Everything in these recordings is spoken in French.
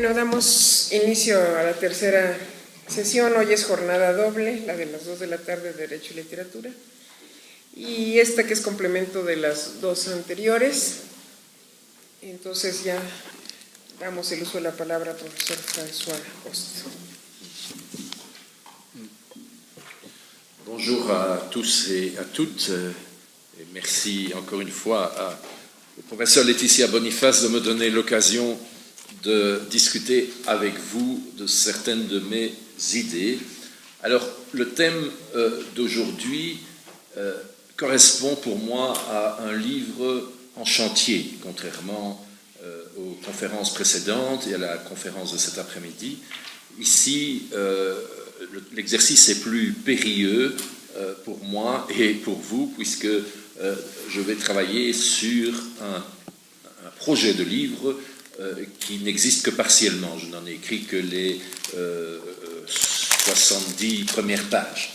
Bueno, damos inicio a la tercera sesión. Hoy es jornada doble, la de las 2 de la tarde de Derecho y Literatura, y esta que es complemento de las dos anteriores. Entonces ya damos el uso de la palabra al profesor François Host. Bonjour à tous et à toutes, et merci encore une fois au professeur Laetitia Boniface de me donner l'occasion de discuter avec vous de certaines de mes idées. Alors, le thème d'aujourd'hui correspond pour moi à un livre en chantier, contrairement aux conférences précédentes et à la conférence de cet après-midi. Ici, l'exercice est plus périlleux pour moi et pour vous, puisque je vais travailler sur un projet de livre qui n'existe que partiellement. Je n'en ai écrit que les 70 premières pages.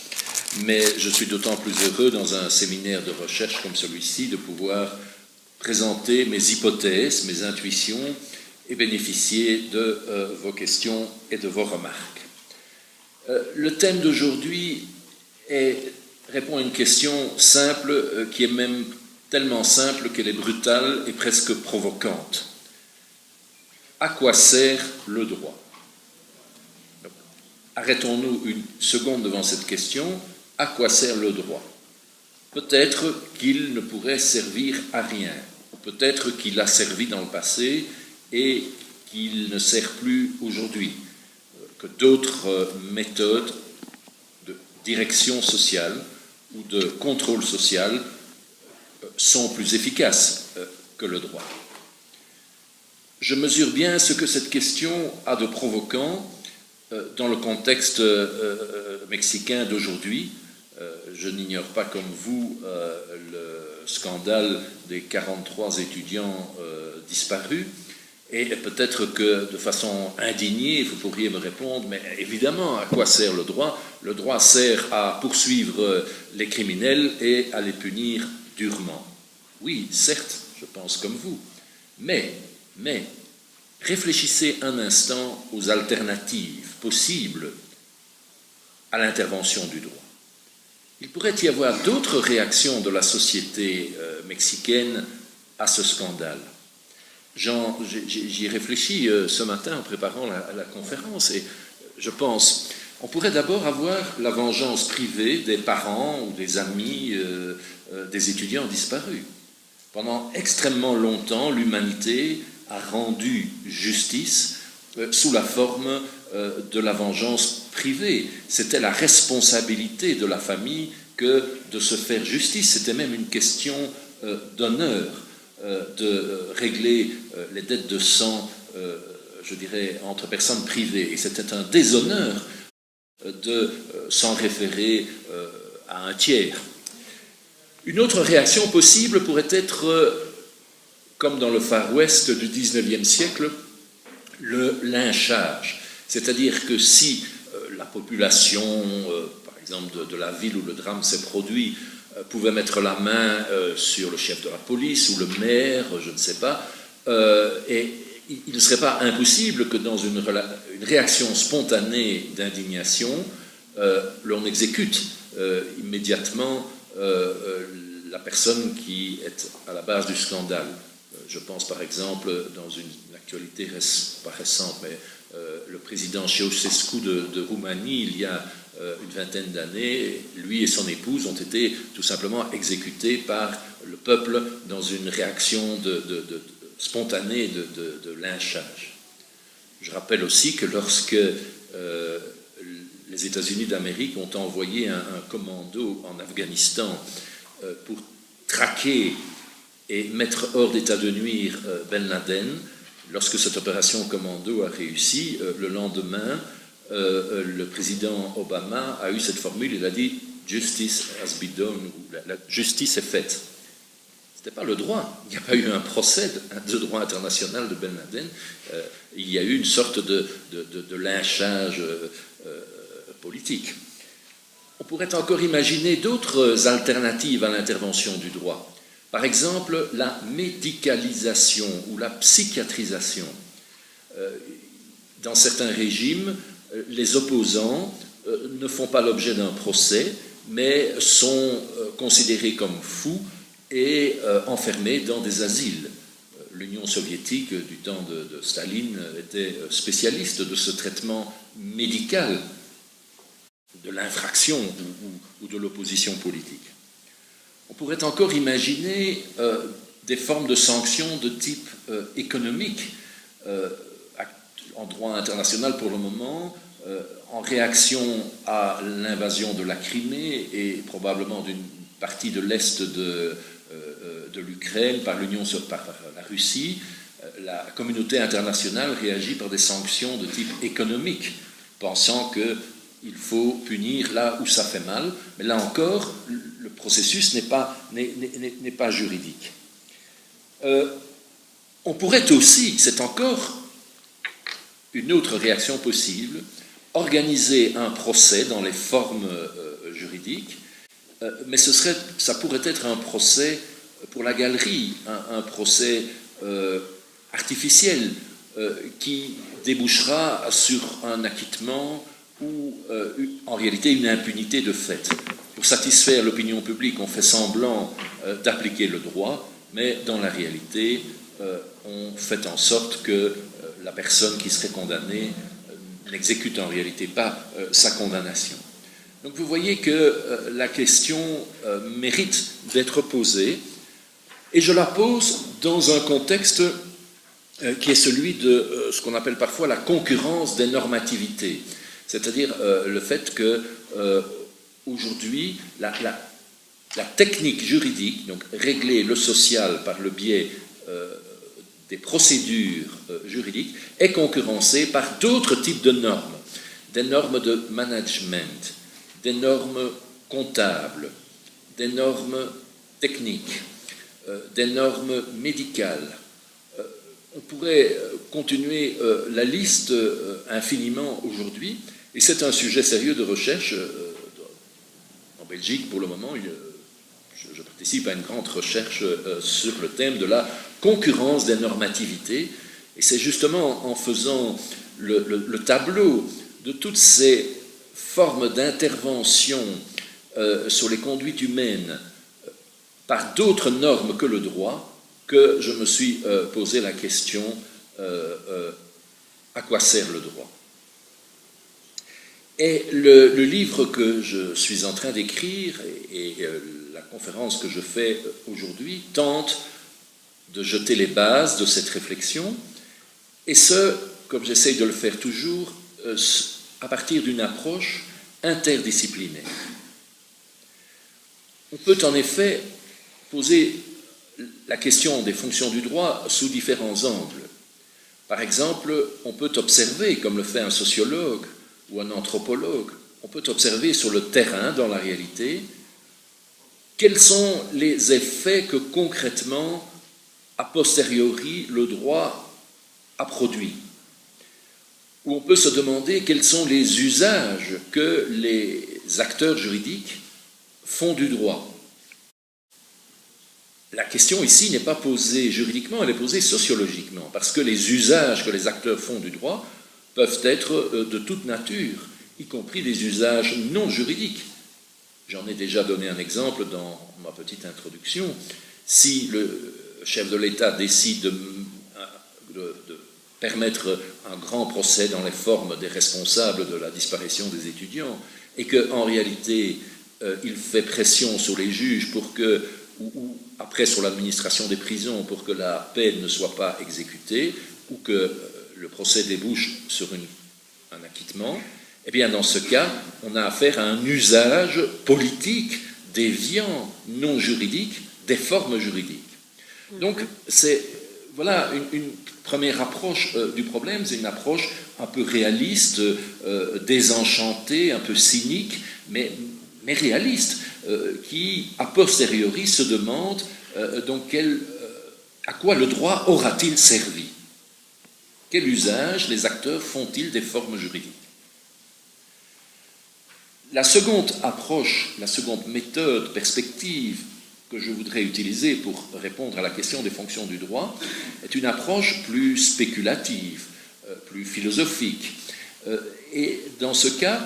Mais je suis d'autant plus heureux dans un séminaire de recherche comme celui-ci de pouvoir présenter mes hypothèses, mes intuitions et bénéficier de vos questions et de vos remarques. Le thème d'aujourd'hui répond à une question simple, qui est même tellement simple qu'elle est brutale et presque provocante. À quoi sert le droit? Arrêtons-nous une seconde devant cette question. À quoi sert le droit? Peut-être qu'il ne pourrait servir à rien. Peut-être qu'il a servi dans le passé et qu'il ne sert plus aujourd'hui. Que d'autres méthodes de direction sociale ou de contrôle social sont plus efficaces que le droit. Je mesure bien ce que cette question a de provoquant dans le contexte mexicain d'aujourd'hui. Je n'ignore pas comme vous le scandale des 43 étudiants disparus. Et peut-être que de façon indignée, vous pourriez me répondre, mais évidemment, à quoi sert le droit? Le droit sert à poursuivre les criminels et à les punir durement. Oui, certes, je pense comme vous. Mais, réfléchissez un instant aux alternatives possibles à l'intervention du droit. Il pourrait y avoir d'autres réactions de la société mexicaine à ce scandale. J'y ai réfléchi ce matin en préparant la conférence et je pense, on pourrait d'abord avoir la vengeance privée des parents ou des amis des étudiants disparus. Pendant extrêmement longtemps, l'humanité a rendu justice sous la forme de la vengeance privée. C'était la responsabilité de la famille que de se faire justice. C'était même une question d'honneur. De régler les dettes de sang, je dirais, entre personnes privées. Et c'était un déshonneur de s'en référer à un tiers. Une autre réaction possible pourrait être, comme dans le Far West du XIXe siècle, le lynchage. C'est-à-dire que si la population, par exemple de la ville où le drame s'est produit, pouvait mettre la main sur le chef de la police ou le maire, je ne sais pas, et il ne serait pas impossible que dans une réaction spontanée d'indignation, l'on exécute immédiatement la personne qui est à la base du scandale. Je pense par exemple, dans une actualité pas récente, mais le président Ceausescu de Roumanie, il y a une vingtaine d'années, lui et son épouse ont été tout simplement exécutés par le peuple dans une réaction spontanée de lynchage. Je rappelle aussi que lorsque les États-Unis d'Amérique ont envoyé un commando en Afghanistan pour traquer et mettre hors d'état de nuire Ben Laden, lorsque cette opération commando a réussi, le lendemain, le président Obama a eu cette formule, il a dit « Justice has been done », la justice est faite. Ce n'était pas le droit, il n'y a pas eu un procès de droit international de Ben Laden, il y a eu une sorte de lynchage politique. On pourrait encore imaginer d'autres alternatives à l'intervention du droit. Par exemple, la médicalisation ou la psychiatrisation. dans certains régimes, les opposants ne font pas l'objet d'un procès, mais sont considérés comme fous et enfermés dans des asiles. L'Union soviétique, du temps de Staline, était spécialiste de ce traitement médical de l'infraction ou de l'opposition politique. On pourrait encore imaginer des formes de sanctions de type économique. En droit international, pour le moment, en réaction à l'invasion de la Crimée et probablement d'une partie de l'Est de l'Ukraine par la Russie, la communauté internationale réagit par des sanctions de type économique, pensant qu'il faut punir là où ça fait mal. Mais là encore, le processus n'est pas juridique. On pourrait aussi, c'est encore une autre réaction possible, organiser un procès dans les formes juridiques, mais ça pourrait être un procès pour la galerie, un procès artificiel qui débouchera sur un acquittement ou en réalité une impunité de fait. Pour satisfaire l'opinion publique, on fait semblant d'appliquer le droit, mais dans la réalité, on fait en sorte que la personne qui serait condamnée n'exécute en réalité pas sa condamnation. Donc vous voyez que la question mérite d'être posée, et je la pose dans un contexte qui est celui de ce qu'on appelle parfois la concurrence des normativités, c'est-à-dire le fait que aujourd'hui la technique juridique, donc régler le social par le biais des procédures juridiques, est concurrencée par d'autres types de normes, des normes de management, des normes comptables, des normes techniques, des normes médicales. On pourrait continuer la liste infiniment aujourd'hui, et c'est un sujet sérieux de recherche. En Belgique, pour le moment, je participe à une grande recherche sur le thème de la concurrence des normativités, et c'est justement en faisant le tableau de toutes ces formes d'intervention sur les conduites humaines par d'autres normes que le droit que je me suis posé la question à quoi sert le droit. Et le livre que je suis en train d'écrire et la conférence que je fais aujourd'hui tente de jeter les bases de cette réflexion, et ce, comme j'essaye de le faire toujours, à partir d'une approche interdisciplinaire. On peut en effet poser la question des fonctions du droit sous différents angles. Par exemple, on peut observer, comme le fait un sociologue ou un anthropologue, on peut observer sur le terrain, dans la réalité, quels sont les effets que concrètement, a posteriori, le droit a produits. Ou on peut se demander quels sont les usages que les acteurs juridiques font du droit. La question ici n'est pas posée juridiquement, elle est posée sociologiquement, parce que les usages que les acteurs font du droit peuvent être de toute nature, y compris des usages non juridiques. J'en ai déjà donné un exemple dans ma petite introduction. Si le chef de l'État décide de permettre un grand procès dans les formes des responsables de la disparition des étudiants, et qu'en réalité, il fait pression sur les juges pour que, ou après sur l'administration des prisons, pour que la peine ne soit pas exécutée, ou que le procès débouche sur un acquittement, eh bien dans ce cas, on a affaire à un usage politique déviant, non juridique, des formes juridiques. Donc c'est voilà une première approche du problème, c'est une approche un peu réaliste, désenchantée, un peu cynique, mais réaliste, qui a posteriori se demande donc à quoi le droit aura-t-il servi? Quel usage les acteurs font-ils des formes juridiques? La seconde approche, la seconde méthode, perspective que je voudrais utiliser pour répondre à la question des fonctions du droit est une approche plus spéculative, plus philosophique. Et dans ce cas,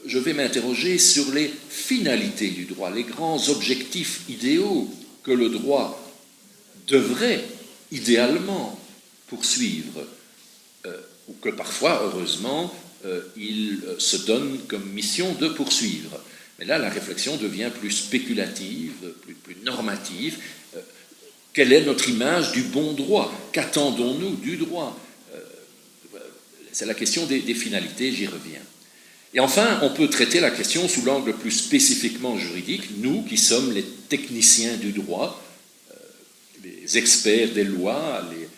je vais m'interroger sur les finalités du droit, les grands objectifs idéaux que le droit devrait idéalement poursuivre, ou que parfois, heureusement, il se donne comme mission de poursuivre. Mais là, la réflexion devient plus spéculative, plus normative. Quelle est notre image du bon droit? Qu'attendons-nous du droit? C'est la question des finalités, j'y reviens. Et enfin, on peut traiter la question sous l'angle plus spécifiquement juridique, nous qui sommes les techniciens du droit, les experts des lois, les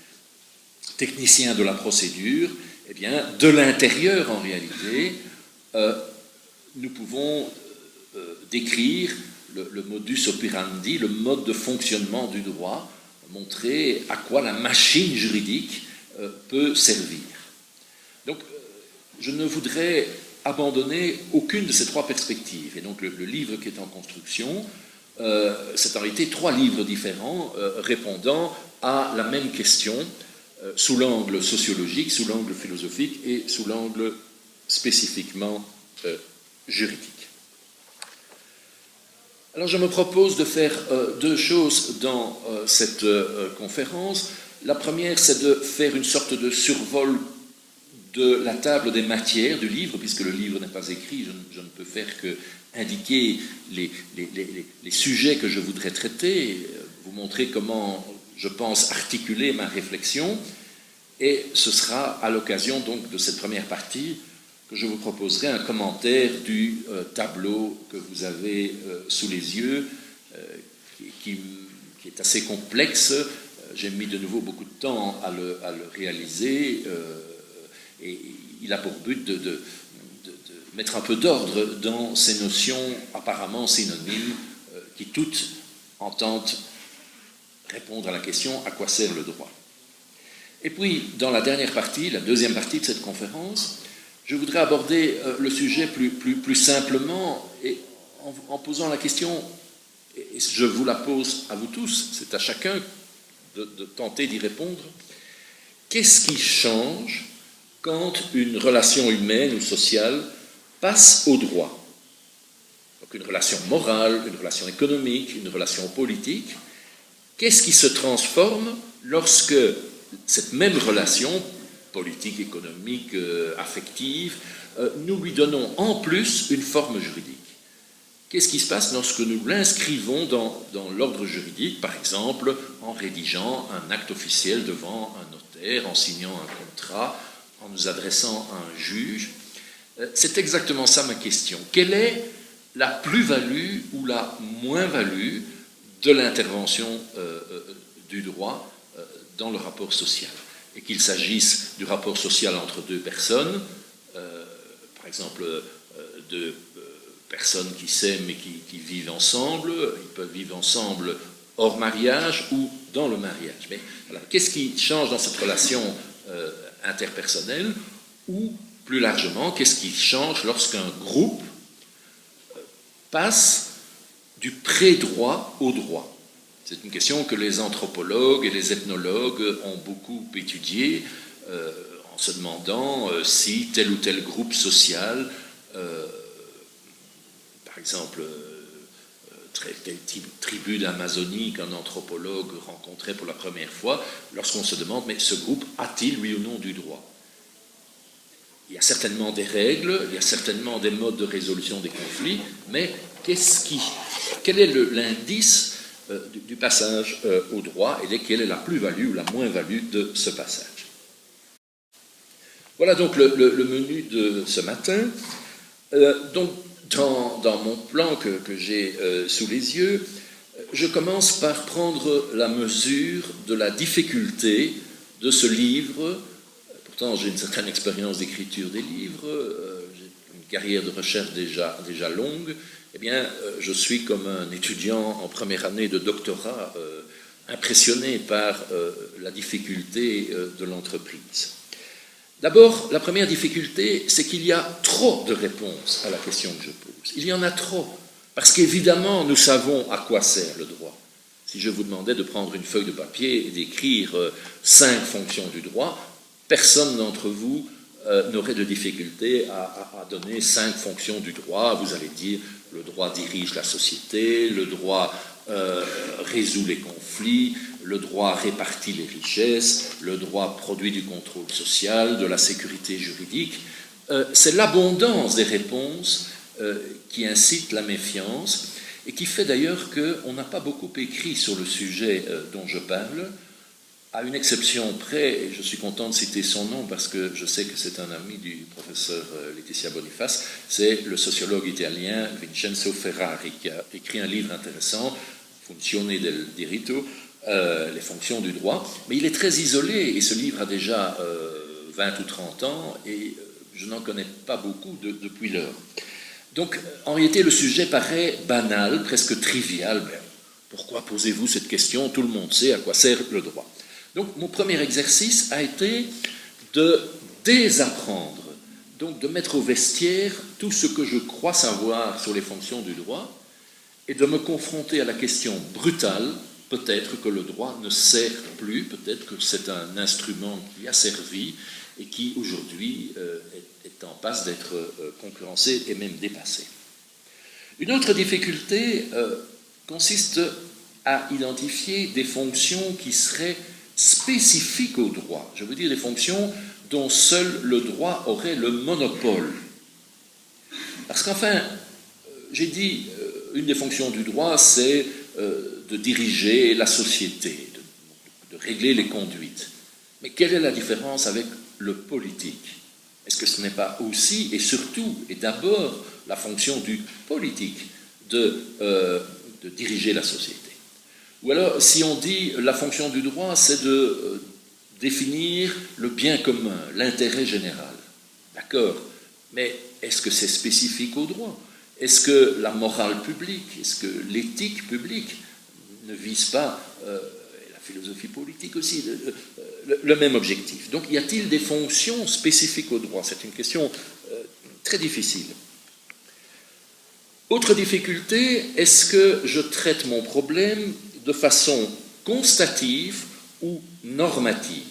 techniciens de la procédure, eh bien, de l'intérieur en réalité, nous pouvons décrire le modus operandi, le mode de fonctionnement du droit, montrer à quoi la machine juridique peut servir. Donc, je ne voudrais abandonner aucune de ces trois perspectives. Et donc, le livre qui est en construction, c'est en réalité trois livres différents répondant à la même question sous l'angle sociologique, sous l'angle philosophique et sous l'angle spécifiquement juridique. Alors, je me propose de faire deux choses dans cette conférence. La première, c'est de faire une sorte de survol de la table des matières du livre, puisque le livre n'est pas écrit, je ne peux faire que indiquer les sujets que je voudrais traiter, vous montrer comment je pense articuler ma réflexion, et ce sera à l'occasion donc de cette première partie que je vous proposerai un commentaire du tableau que vous avez sous les yeux, qui est assez complexe. J'ai mis de nouveau beaucoup de temps à le réaliser, et il a pour but de mettre un peu d'ordre dans ces notions apparemment synonymes qui toutes entendent répondre à la question « à quoi sert le droit ?» Et puis, dans la dernière partie, la deuxième partie de cette conférence, je voudrais aborder le sujet plus simplement et en posant la question, et je vous la pose à vous tous, c'est à chacun de tenter d'y répondre, qu'est-ce qui change quand une relation humaine ou sociale passe au droit? Donc une relation morale, une relation économique, une relation politique. Qu'est-ce qui se transforme lorsque cette même relation, politique, économique, affective, nous lui donnons en plus une forme juridique? Qu'est-ce qui se passe lorsque nous l'inscrivons dans l'ordre juridique, par exemple en rédigeant un acte officiel devant un notaire, en signant un contrat, en nous adressant à un juge? C'est exactement ça ma question. Quelle est la plus-value ou la moins-value de l'intervention du droit dans le rapport social? Et qu'il s'agisse du rapport social entre deux personnes, par exemple deux personnes qui s'aiment et qui vivent ensemble, ils peuvent vivre ensemble hors mariage ou dans le mariage. Mais alors, qu'est-ce qui change dans cette relation interpersonnelle, ou plus largement, qu'est-ce qui change lorsqu'un groupe passe du pré-droit au droit? C'est une question que les anthropologues et les ethnologues ont beaucoup étudiée en se demandant si tel ou tel groupe social, par exemple, telle tribu d'Amazonie qu'un anthropologue rencontrait pour la première fois, lorsqu'on se demande, mais ce groupe a-t-il, oui ou non, du droit? Il y a certainement des règles, il y a certainement des modes de résolution des conflits, mais quel est l'indice du passage au droit, et quelle est la plus-value ou la moins-value de ce passage? Voilà donc le menu de ce matin. Donc, dans mon plan que j'ai sous les yeux, je commence par prendre la mesure de la difficulté de ce livre. Pourtant, j'ai une certaine expérience d'écriture des livres, j'ai une carrière de recherche déjà longue. Eh bien, je suis comme un étudiant en première année de doctorat impressionné par la difficulté de l'entreprise. D'abord, la première difficulté, c'est qu'il y a trop de réponses à la question que je pose. Il y en a trop, parce qu'évidemment, nous savons à quoi sert le droit. Si je vous demandais de prendre une feuille de papier et d'écrire 5 fonctions du droit, personne d'entre vous n'aurait de difficulté à donner 5 fonctions du droit. Vous allez dire, le droit dirige la société, le droit résout les conflits, le droit répartit les richesses, le droit produit du contrôle social, de la sécurité juridique. C'est l'abondance des réponses qui incite la méfiance et qui fait d'ailleurs qu'on n'a pas beaucoup écrit sur le sujet dont je parle, à une exception près, et je suis content de citer son nom parce que je sais que c'est un ami du professeur Laetitia Boniface, c'est le sociologue italien Vincenzo Ferrari qui a écrit un livre intéressant, Funzioni del diritto, les fonctions du droit, mais il est très isolé et ce livre a déjà 20 ou 30 ans et je n'en connais pas beaucoup depuis lors. Donc en réalité le sujet paraît banal, presque trivial, mais pourquoi posez-vous cette question? Tout le monde sait à quoi sert le droit. Donc mon premier exercice a été de désapprendre, donc de mettre au vestiaire tout ce que je crois savoir sur les fonctions du droit et de me confronter à la question brutale, peut-être que le droit ne sert plus, peut-être que c'est un instrument qui a servi et qui aujourd'hui est en passe d'être concurrencé et même dépassé. Une autre difficulté consiste à identifier des fonctions qui seraient spécifiques au droit. Je veux dire des fonctions dont seul le droit aurait le monopole. Parce qu'enfin, j'ai dit, une des fonctions du droit, c'est de diriger la société, de régler les conduites. Mais quelle est la différence avec le politique? Est-ce que ce n'est pas aussi, et surtout, et d'abord, la fonction du politique de diriger la société? Ou alors, si on dit la fonction du droit, c'est de définir le bien commun, l'intérêt général. D'accord, mais est-ce que c'est spécifique au droit? Est-ce que la morale publique, est-ce que l'éthique publique ne vise pas, la philosophie politique aussi, le même objectif? Donc, y a-t-il des fonctions spécifiques au droit? C'est une question très difficile. Autre difficulté, est-ce que je traite mon problème de façon constative ou normative?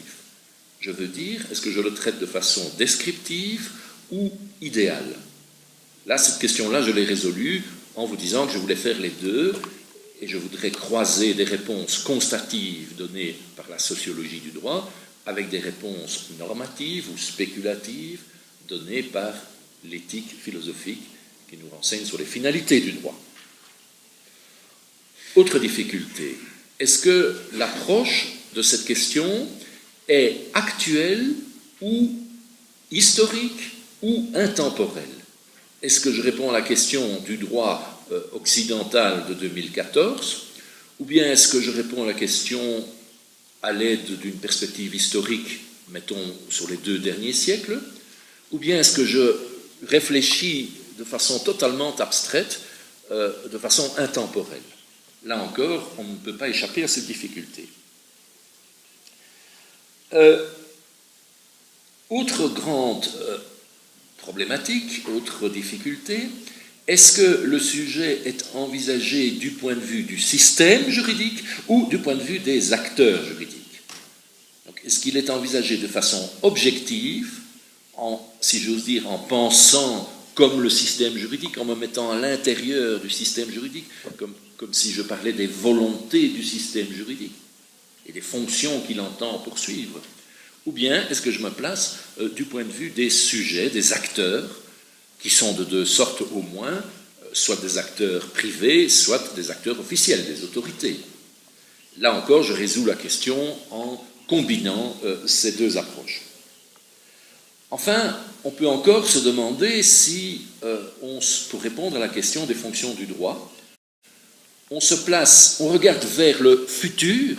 Je veux dire, est-ce que je le traite de façon descriptive ou idéale? Là, cette question-là, je l'ai résolue en vous disant que je voulais faire les deux et je voudrais croiser des réponses constatives données par la sociologie du droit avec des réponses normatives ou spéculatives données par l'éthique philosophique qui nous renseigne sur les finalités du droit. Autre difficulté, est-ce que l'approche de cette question est actuelle ou historique ou intemporelle? Est-ce que je réponds à la question du droit occidental de 2014 ou bien est-ce que je réponds à la question à l'aide d'une perspective historique, mettons, sur les 2 derniers siècles, ou bien est-ce que je réfléchis de façon totalement abstraite, de façon intemporelle? Là encore, on ne peut pas échapper à cette difficulté. Autre grande problématique, autre difficulté, est-ce que le sujet est envisagé du point de vue du système juridique ou du point de vue des acteurs juridiques? Donc, est-ce qu'il est envisagé de façon objective, si j'ose dire, en pensant comme le système juridique, en me mettant à l'intérieur du système juridique, comme si je parlais des volontés du système juridique et des fonctions qu'il entend poursuivre? Ou bien est-ce que je me place du point de vue des sujets, des acteurs, qui sont de 2 sortes au moins, soit des acteurs privés, soit des acteurs officiels, des autorités? Là encore, je résous la question en combinant ces 2 approches. Enfin, on peut encore se demander si, pour répondre à la question des fonctions du droit, on regarde vers le futur,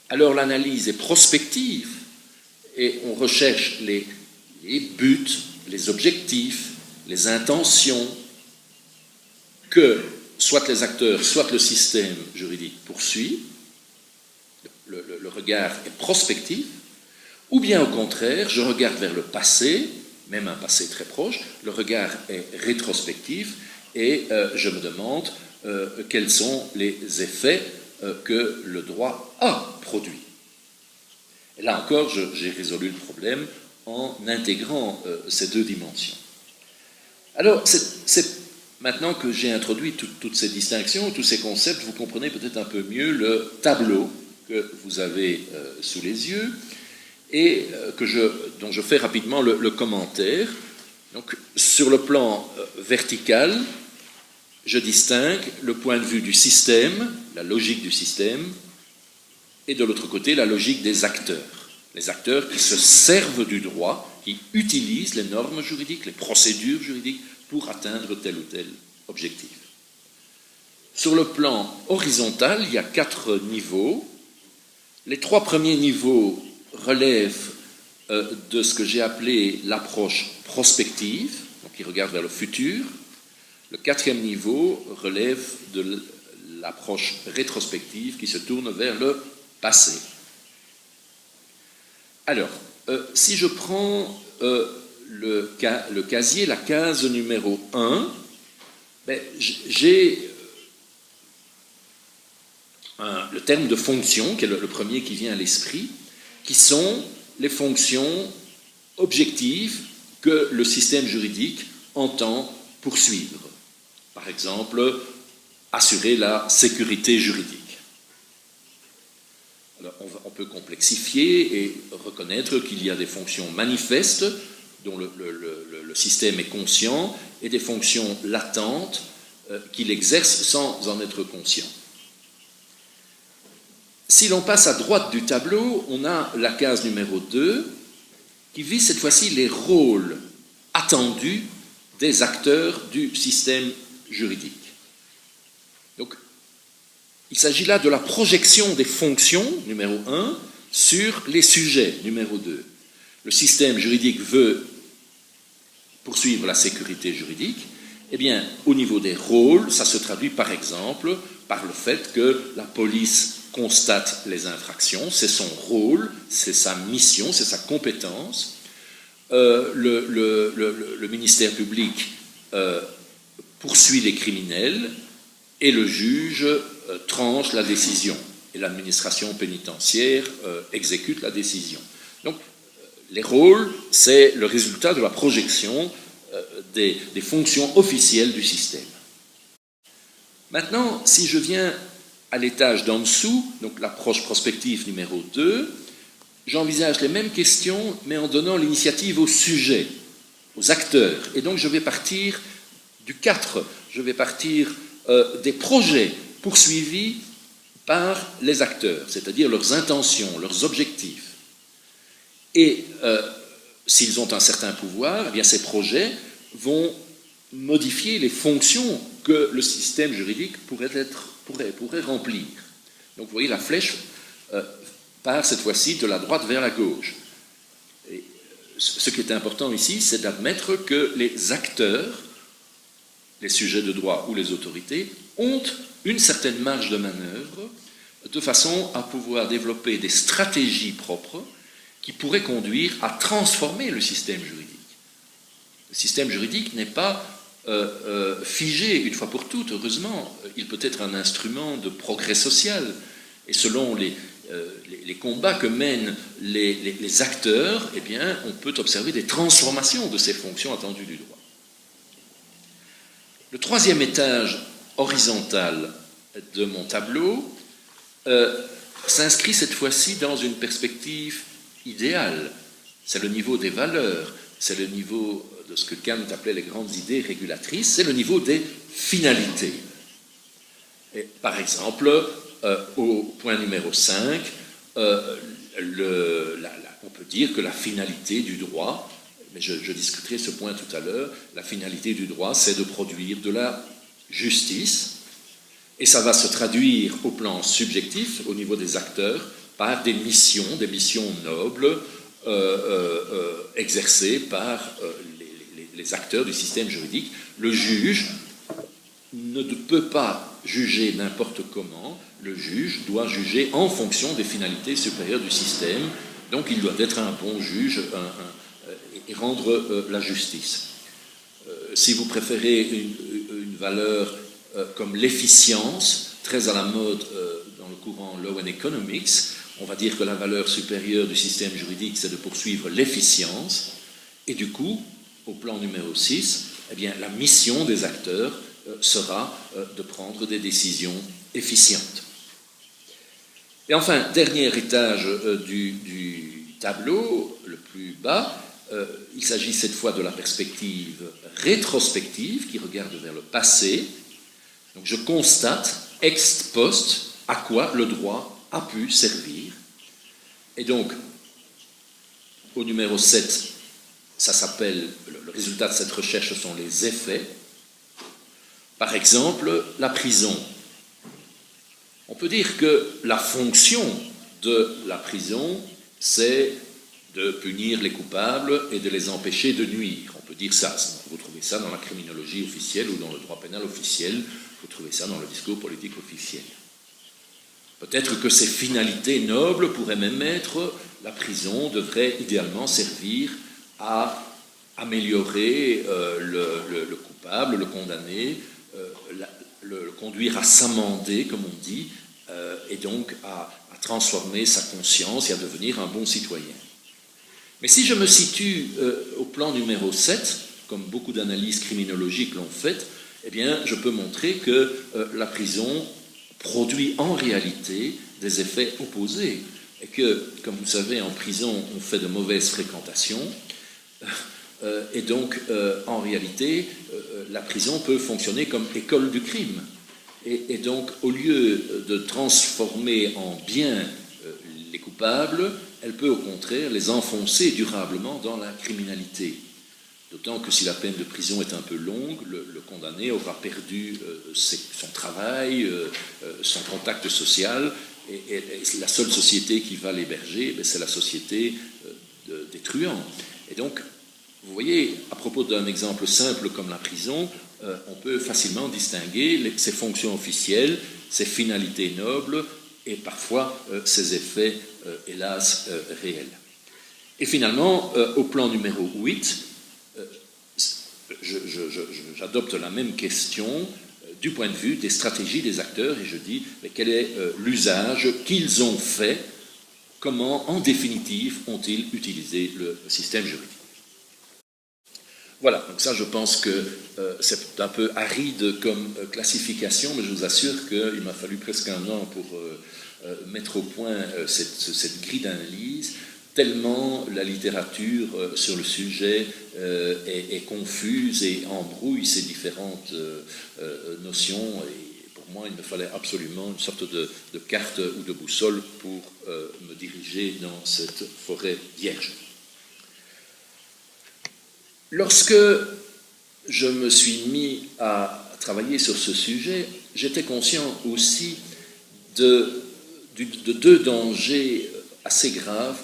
alors l'analyse est prospective et on recherche les buts, les objectifs, les intentions que soit les acteurs, soit le système juridique poursuit. Le regard est prospectif. Ou bien au contraire, je regarde vers le passé, même un passé très proche, le regard est rétrospectif et je me demande quels sont les effets que le droit a produits. Et là encore, j'ai résolu le problème en intégrant ces deux dimensions. Alors, maintenant que j'ai introduit toutes ces distinctions, tous ces concepts, vous comprenez peut-être un peu mieux le tableau que vous avez sous les yeux et dont je fais rapidement le commentaire. Donc, sur le plan vertical, je distingue le point de vue du système, la logique du système, et de l'autre côté, la logique des acteurs. Les acteurs qui se servent du droit, qui utilisent les normes juridiques, les procédures juridiques pour atteindre tel ou tel objectif. Sur le plan horizontal, il y a 4 niveaux. Les 3 premiers niveaux relèvent de ce que j'ai appelé l'approche prospective, donc qui regarde vers le futur. Le 4e niveau relève de l'approche rétrospective qui se tourne vers le passé. Alors, si je prends le casier, la case numéro 1, j'ai le terme de fonction, qui est le premier qui vient à l'esprit, qui sont les fonctions objectives que le système juridique entend poursuivre. Par exemple, assurer la sécurité juridique. Alors, on peut complexifier et reconnaître qu'il y a des fonctions manifestes dont le système est conscient et des fonctions latentes qu'il exerce sans en être conscient. Si l'on passe à droite du tableau, on a la case numéro 2 qui vise cette fois-ci les rôles attendus des acteurs du système juridique. Donc, il s'agit là de la projection des fonctions, numéro 1, sur les sujets, numéro 2. Le système juridique veut poursuivre la sécurité juridique. Eh bien, au niveau des rôles, ça se traduit par exemple par le fait que la police constate les infractions, c'est son rôle, c'est sa mission, c'est sa compétence. Le ministère public poursuit les criminels et le juge tranche la décision et l'administration pénitentiaire exécute la décision. Donc, les rôles, c'est le résultat de la projection des fonctions officielles du système. Maintenant, si je viens à l'étage d'en dessous, donc l'approche prospective numéro 2, j'envisage les mêmes questions, mais en donnant l'initiative aux sujets, aux acteurs. Et donc, je vais partir du 4, je vais partir des projets poursuivis par les acteurs, c'est-à-dire leurs intentions, leurs objectifs. Et s'ils ont un certain pouvoir, eh bien ces projets vont modifier les fonctions que le système juridique pourrait remplir. Donc vous voyez, la flèche part cette fois-ci de la droite vers la gauche. Et ce qui est important ici, c'est d'admettre que les acteurs, les sujets de droit ou les autorités, ont une certaine marge de manœuvre de façon à pouvoir développer des stratégies propres qui pourraient conduire à transformer le système juridique. Le système juridique n'est pas figé une fois pour toutes, heureusement. Il peut être un instrument de progrès social. Et selon les combats que mènent les acteurs, eh bien, on peut observer des transformations de ces fonctions attendues du droit. Le 3e étage horizontal de mon tableau s'inscrit cette fois-ci dans une perspective idéale. C'est le niveau des valeurs, c'est le niveau de ce que Kant appelait les grandes idées régulatrices, c'est le niveau des finalités. Et par exemple, au point numéro 5, on peut dire que la finalité du droit, mais je discuterai ce point tout à l'heure, la finalité du droit, c'est de produire de la justice, et ça va se traduire au plan subjectif, au niveau des acteurs, par des missions nobles exercées par les acteurs du système juridique. Le juge ne peut pas juger n'importe comment, le juge doit juger en fonction des finalités supérieures du système, donc il doit être un bon juge et rendre la justice. Si vous préférez une valeur comme l'efficience, très à la mode dans le courant Law and Economics, on va dire que la valeur supérieure du système juridique, c'est de poursuivre l'efficience, et du coup, au plan numéro 6, eh bien, la mission des acteurs sera de prendre des décisions efficientes. Et enfin, dernier étage du tableau, le plus bas, il s'agit cette fois de la perspective rétrospective qui regarde vers le passé. Donc je constate, ex post, à quoi le droit a pu servir. Et donc, au numéro 7, ça s'appelle, le résultat de cette recherche sont les effets. Par exemple, la prison. On peut dire que la fonction de la prison, c'est de punir les coupables et de les empêcher de nuire. On peut dire ça. Vous trouvez ça dans la criminologie officielle ou dans le droit pénal officiel. Vous trouvez ça dans le discours politique officiel. Peut-être que ces finalités nobles pourraient même être la prison devrait idéalement servir à améliorer le coupable, le condamné, le conduire à s'amender, comme on dit, et donc à transformer sa conscience et à devenir un bon citoyen. Mais si je me situe au plan numéro 7, comme beaucoup d'analyses criminologiques l'ont fait, eh bien, je peux montrer que la prison produit en réalité des effets opposés. Et que, comme vous savez, en prison, on fait de mauvaises fréquentations. Et donc, en réalité, la prison peut fonctionner comme école du crime. Et donc, au lieu de transformer en bien les coupables, elle peut au contraire les enfoncer durablement dans la criminalité. D'autant que si la peine de prison est un peu longue, le condamné aura perdu son travail, son contact social, et la seule société qui va l'héberger, c'est la société des truands. Et donc, vous voyez, à propos d'un exemple simple comme la prison, on peut facilement distinguer ses fonctions officielles, ses finalités nobles et parfois ses effets, hélas, réels. Et finalement, au plan numéro 8, j'adopte la même question du point de vue des stratégies des acteurs et je dis mais quel est l'usage qu'ils ont fait, comment en définitive ont-ils utilisé le système juridique. Voilà, donc ça je pense que c'est un peu aride comme classification, mais je vous assure qu'il m'a fallu presque un an pour mettre au point cette grille d'analyse, tellement la littérature sur le sujet est confuse et embrouille ces différentes notions. Et pour moi, il me fallait absolument une sorte de carte ou de boussole pour me diriger dans cette forêt vierge. Lorsque je me suis mis à travailler sur ce sujet, j'étais conscient aussi de deux dangers assez graves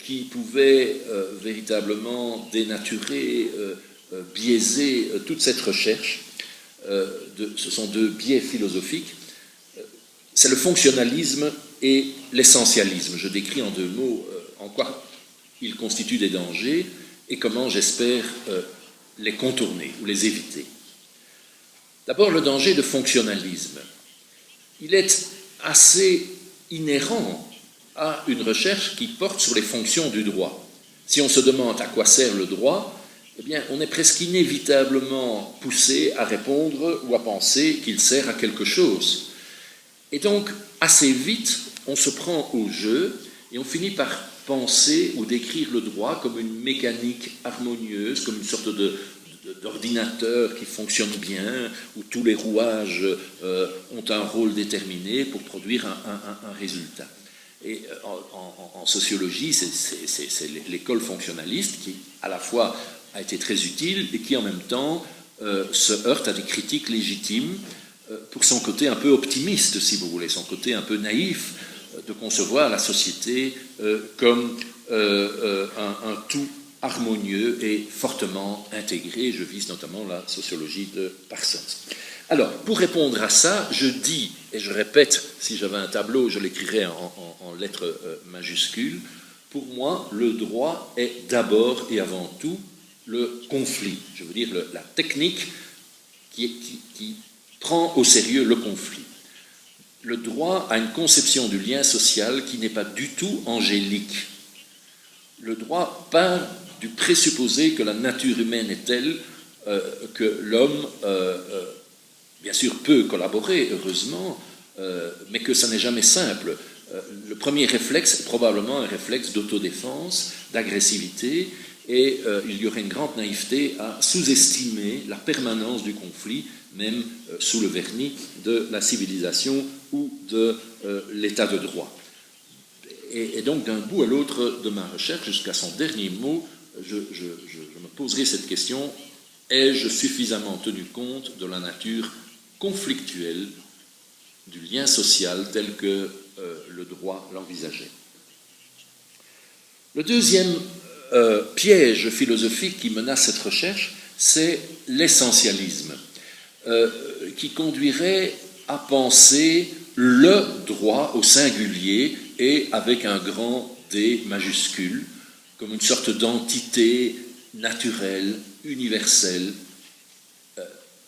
qui pouvaient véritablement dénaturer, biaiser toute cette recherche. Ce sont deux biais philosophiques. C'est le fonctionnalisme et l'essentialisme. Je décris en deux mots en quoi ils constituent des dangers et comment j'espère les contourner ou les éviter. D'abord, le danger de fonctionnalisme. Il est assez inhérent à une recherche qui porte sur les fonctions du droit. Si on se demande à quoi sert le droit, eh bien, on est presque inévitablement poussé à répondre ou à penser qu'il sert à quelque chose. Et donc, assez vite, on se prend au jeu et on finit par penser ou décrire le droit comme une mécanique harmonieuse, comme une sorte d'ordinateur qui fonctionne bien, où tous les rouages ont un rôle déterminé pour produire un résultat. Et en sociologie, c'est l'école fonctionnaliste qui, à la fois, a été très utile et qui, en même temps, se heurte à des critiques légitimes pour son côté un peu optimiste, si vous voulez, son côté un peu naïf de concevoir la société comme un tout harmonieux et fortement intégré. Je vise notamment la sociologie de Parsons. Alors, pour répondre à ça, je dis, et je répète, si j'avais un tableau, je l'écrirais en lettres majuscules, pour moi, le droit est d'abord et avant tout le conflit. Je veux dire la technique qui prend au sérieux le conflit. le droit a une conception du lien social qui n'est pas du tout angélique. Le droit part du présupposé que la nature humaine est telle que l'homme, bien sûr, peut collaborer, heureusement, mais que ça n'est jamais simple. Le premier réflexe est probablement un réflexe d'autodéfense, d'agressivité, et il y aurait une grande naïveté à sous-estimer la permanence du conflit, même sous le vernis de la civilisation ou de l'état de droit. Et donc, d'un bout à l'autre de ma recherche, jusqu'à son dernier mot, je me poserai cette question: ai-je suffisamment tenu compte de la nature conflictuelle du lien social tel que le droit l'envisageait? Le deuxième piège philosophique qui menace cette recherche, c'est l'essentialisme, qui conduirait à penser le droit au singulier et avec un grand D majuscule, comme une sorte d'entité naturelle, universelle,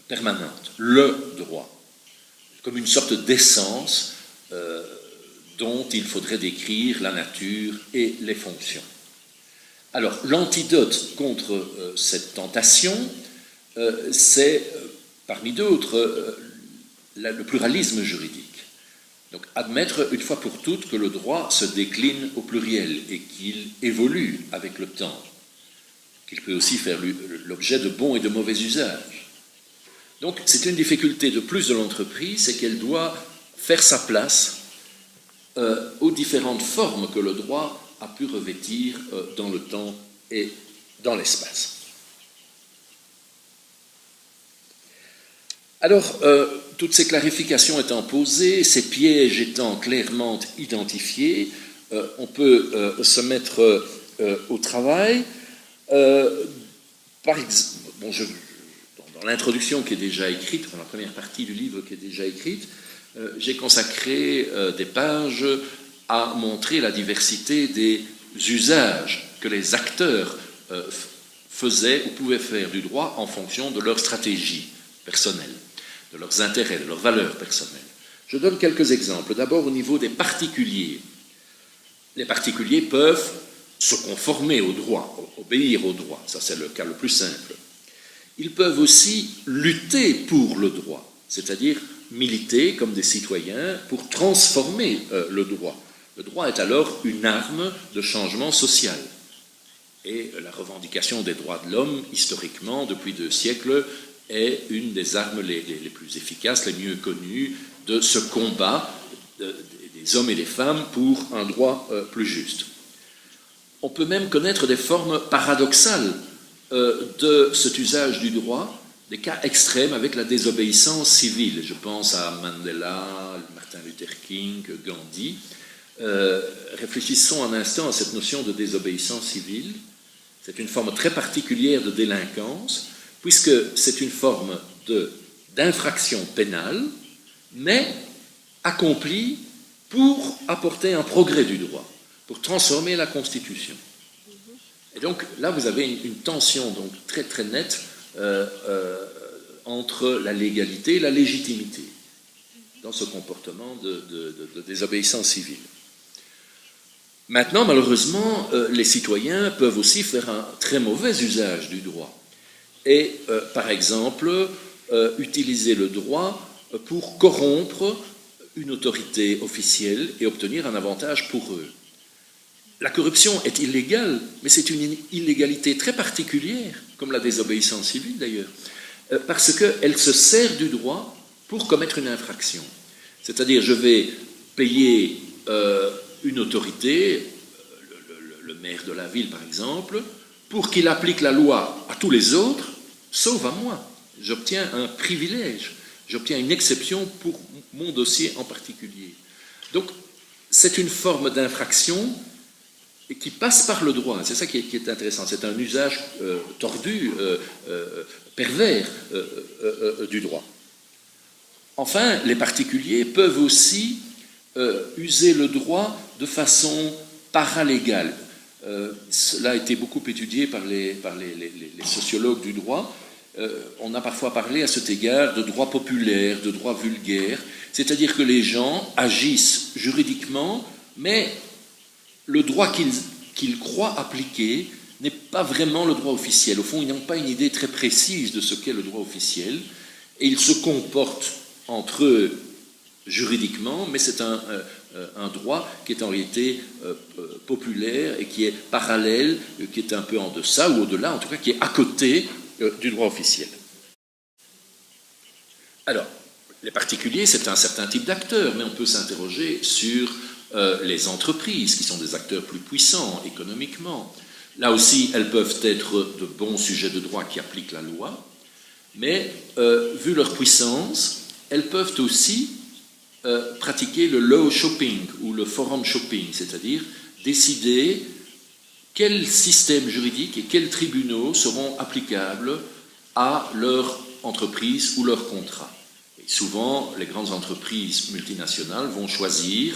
permanente. Le droit, comme une sorte d'essence dont il faudrait décrire la nature et les fonctions. Alors, l'antidote contre cette tentation, c'est, parmi d'autres, le pluralisme juridique. Donc, admettre une fois pour toutes que le droit se décline au pluriel et qu'il évolue avec le temps, qu'il peut aussi faire l'objet de bons et de mauvais usages. Donc, c'est une difficulté de plus de l'entreprise, c'est qu'elle doit faire sa place aux différentes formes que le droit a pu revêtir dans le temps et dans l'espace. Alors, toutes ces clarifications étant posées, ces pièges étant clairement identifiés, on peut se mettre au travail. Par exemple, dans l'introduction qui est déjà écrite, dans la première partie du livre qui est déjà écrite, j'ai consacré des pages à montrer la diversité des usages que les acteurs faisaient ou pouvaient faire du droit en fonction de leur stratégie personnelle, de leurs intérêts, de leurs valeurs personnelles. Je donne quelques exemples. D'abord, au niveau des particuliers. Les particuliers peuvent se conformer au droit, obéir au droit. Ça, c'est le cas le plus simple. Ils peuvent aussi lutter pour le droit, c'est-à-dire militer comme des citoyens pour transformer le droit. Le droit est alors une arme de changement social. Et la revendication des droits de l'homme, historiquement, depuis 2 siècles, est une des armes les plus efficaces, les mieux connues de ce combat des hommes et des femmes pour un droit plus juste. On peut même connaître des formes paradoxales de cet usage du droit, des cas extrêmes avec la désobéissance civile. Je pense à Mandela, Martin Luther King, Gandhi. Réfléchissons un instant à cette notion de désobéissance civile. C'est une forme très particulière de délinquance, puisque c'est une forme d'infraction pénale, mais accomplie pour apporter un progrès du droit, pour transformer la Constitution. Et donc là, vous avez une tension donc, très très nette entre la légalité et la légitimité dans ce comportement de désobéissance civile. Maintenant, malheureusement, les citoyens peuvent aussi faire un très mauvais usage du droit et, par exemple, utiliser le droit pour corrompre une autorité officielle et obtenir un avantage pour eux. La corruption est illégale, mais c'est une illégalité très particulière, comme la désobéissance civile d'ailleurs, parce qu'elle se sert du droit pour commettre une infraction. C'est-à-dire, je vais payer une autorité, le maire de la ville par exemple, pour qu'il applique la loi à tous les autres, sauf à moi. J'obtiens un privilège, j'obtiens une exception pour mon dossier en particulier. Donc, c'est une forme d'infraction qui passe par le droit. C'est ça qui est intéressant. C'est un usage tordu, pervers du droit. Enfin, les particuliers peuvent aussi user le droit de façon paralégale. Cela a été beaucoup étudié par les sociologues du droit. On a parfois parlé à cet égard de droit populaire, de droit vulgaire, c'est-à-dire que les gens agissent juridiquement, mais le droit qu'ils croient appliquer n'est pas vraiment le droit officiel. Au fond, ils n'ont pas une idée très précise de ce qu'est le droit officiel, et ils se comportent entre eux juridiquement, mais c'est un droit qui est en réalité populaire et qui est parallèle, qui est un peu en deçà ou au-delà, en tout cas qui est à côté du droit officiel. Alors, les particuliers, c'est un certain type d'acteurs, mais on peut s'interroger sur les entreprises, qui sont des acteurs plus puissants économiquement. Là aussi, elles peuvent être de bons sujets de droit qui appliquent la loi, mais vu leur puissance, elles peuvent aussi pratiquer le law shopping ou le forum shopping, c'est-à-dire décider quels systèmes juridiques et quels tribunaux seront applicables à leur entreprise ou leur contrat. Et souvent, les grandes entreprises multinationales vont choisir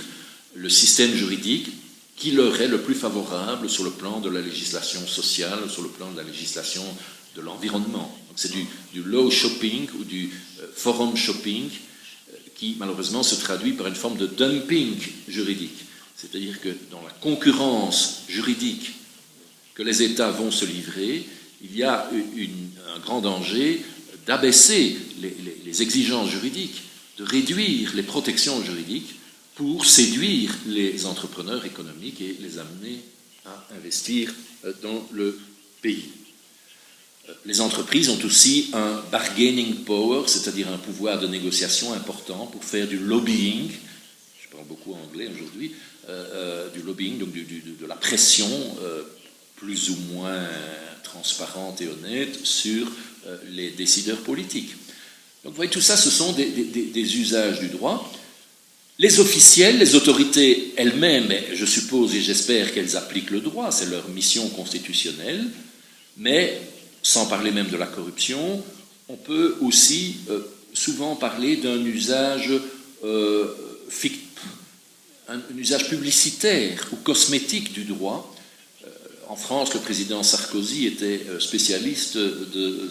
le système juridique qui leur est le plus favorable sur le plan de la législation sociale, sur le plan de la législation de l'environnement. C'est du law shopping ou du forum shopping qui malheureusement se traduit par une forme de dumping juridique. C'est-à-dire que dans la concurrence juridique que les États vont se livrer, il y a un grand danger d'abaisser les exigences juridiques, de réduire les protections juridiques pour séduire les entrepreneurs économiques et les amener à investir dans le pays. Les entreprises ont aussi un bargaining power, c'est-à-dire un pouvoir de négociation important pour faire du lobbying, je parle beaucoup anglais aujourd'hui, du lobbying, donc de la pression plus ou moins transparente et honnête sur les décideurs politiques. Donc vous voyez, tout ça, ce sont des usages du droit. Les officiels, les autorités elles-mêmes, je suppose et j'espère qu'elles appliquent le droit, c'est leur mission constitutionnelle, mais sans parler même de la corruption, on peut aussi souvent parler d'un usage un usage publicitaire ou cosmétique du droit. En France, le président Sarkozy était spécialiste de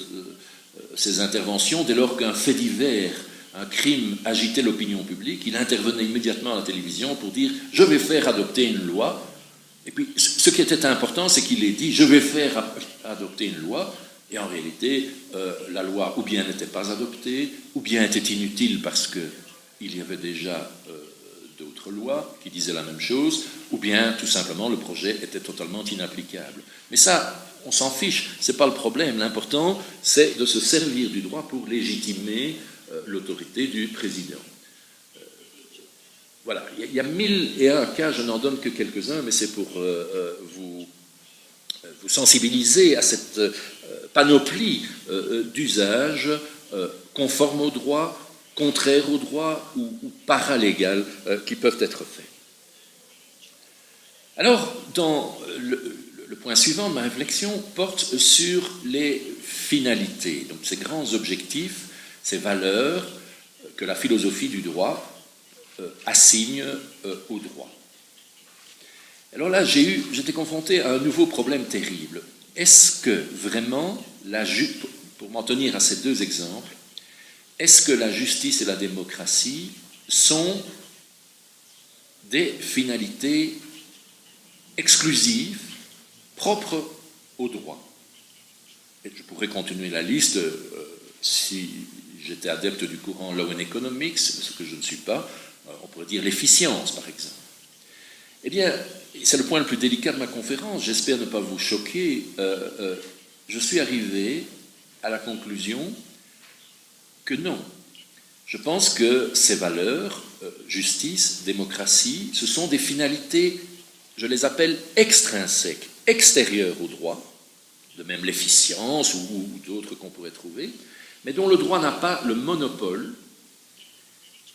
ses interventions dès lors qu'un fait divers, un crime agitait l'opinion publique. Il intervenait immédiatement à la télévision pour dire « je vais faire adopter une loi ». Et puis, ce qui était important, c'est qu'il ait dit « je vais faire adopter une loi ». Et en réalité, la loi ou bien n'était pas adoptée, ou bien était inutile parce qu'il y avait déjà d'autres lois qui disaient la même chose, ou bien tout simplement le projet était totalement inapplicable. Mais ça, on s'en fiche, ce n'est pas le problème. L'important, c'est de se servir du droit pour légitimer l'autorité du président. Voilà, il y a 1001 cas, je n'en donne que quelques-uns, mais c'est pour vous sensibiliser à cette panoplie d'usages conformes au droit, contraires au droit ou paralégal qui peuvent être faits. Alors, le point suivant de ma réflexion porte sur les finalités, donc ces grands objectifs, ces valeurs que la philosophie du droit assigne au droit. Alors là, j'étais confronté à un nouveau problème terrible. Est-ce que vraiment, pour m'en tenir à ces deux exemples, est-ce que la justice et la démocratie sont des finalités exclusives, propres au droit? Et je pourrais continuer la liste si j'étais adepte du courant Law and Economics, ce que je ne suis pas. On pourrait dire l'efficience, par exemple. Eh bien, c'est le point le plus délicat de ma conférence, j'espère ne pas vous choquer. Je suis arrivé à la conclusion que non. Je pense que ces valeurs, justice, démocratie, ce sont des finalités, je les appelle extrinsèques, extérieures au droit, de même l'efficience ou d'autres qu'on pourrait trouver, mais dont le droit n'a pas le monopole.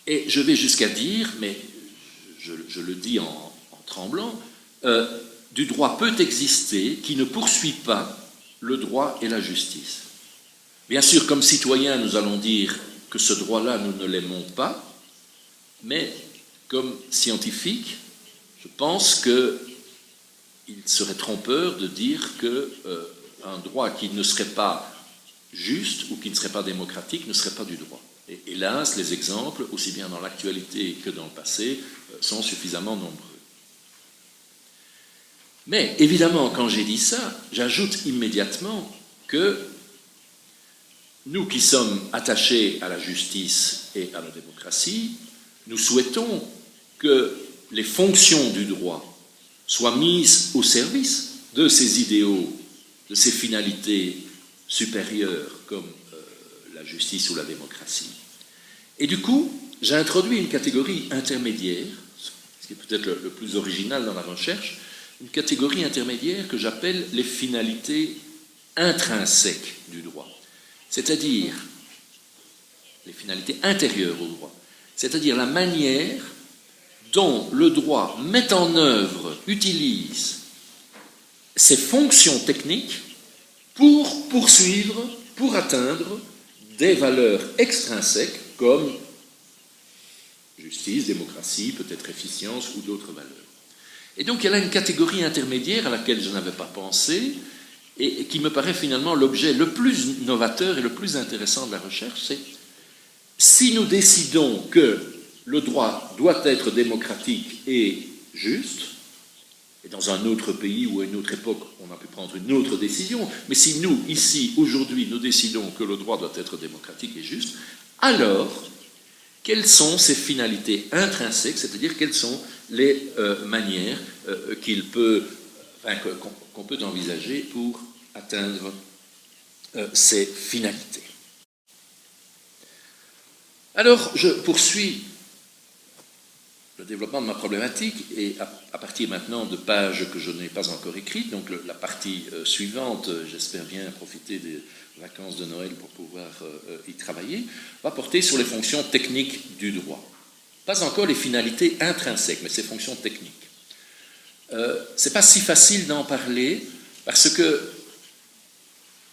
Et je vais jusqu'à dire, mais je le dis en tremblant, du droit peut exister qui ne poursuit pas le droit et la justice. Bien sûr, comme citoyens, nous allons dire que ce droit-là, nous ne l'aimons pas, mais comme scientifique, je pense qu'il serait trompeur de dire qu'un droit qui ne serait pas juste ou qui ne serait pas démocratique ne serait pas du droit. Et hélas, les exemples, aussi bien dans l'actualité que dans le passé, sont suffisamment nombreux. Mais évidemment, quand j'ai dit ça, j'ajoute immédiatement que nous qui sommes attachés à la justice et à la démocratie, nous souhaitons que les fonctions du droit soient mises au service de ces idéaux, de ces finalités supérieures comme la justice ou la démocratie. Et du coup, j'ai introduit une catégorie intermédiaire, ce qui est peut-être le plus original dans la recherche, une catégorie intermédiaire que j'appelle les finalités intrinsèques du droit, c'est-à-dire les finalités intérieures au droit, c'est-à-dire la manière dont le droit met en œuvre, utilise ses fonctions techniques pour poursuivre, pour atteindre des valeurs extrinsèques comme justice, démocratie, peut-être efficience ou d'autres valeurs. Et donc il y a là une catégorie intermédiaire à laquelle je n'avais pas pensé et qui me paraît finalement l'objet le plus novateur et le plus intéressant de la recherche, c'est si nous décidons que le droit doit être démocratique et juste, et dans un autre pays ou à une autre époque, on a pu prendre une autre décision, mais si nous, ici, aujourd'hui, nous décidons que le droit doit être démocratique et juste, alors, quelles sont ces finalités intrinsèques, c'est-à-dire quelles sont les manières qu'on peut envisager pour atteindre ces finalités. Alors, je poursuis le développement de ma problématique et à partir maintenant de pages que je n'ai pas encore écrites, donc la partie suivante, j'espère bien profiter des vacances de Noël pour pouvoir y travailler, va porter sur les fonctions techniques du droit. Pas encore les finalités intrinsèques, mais ces fonctions techniques. C'est pas si facile d'en parler parce que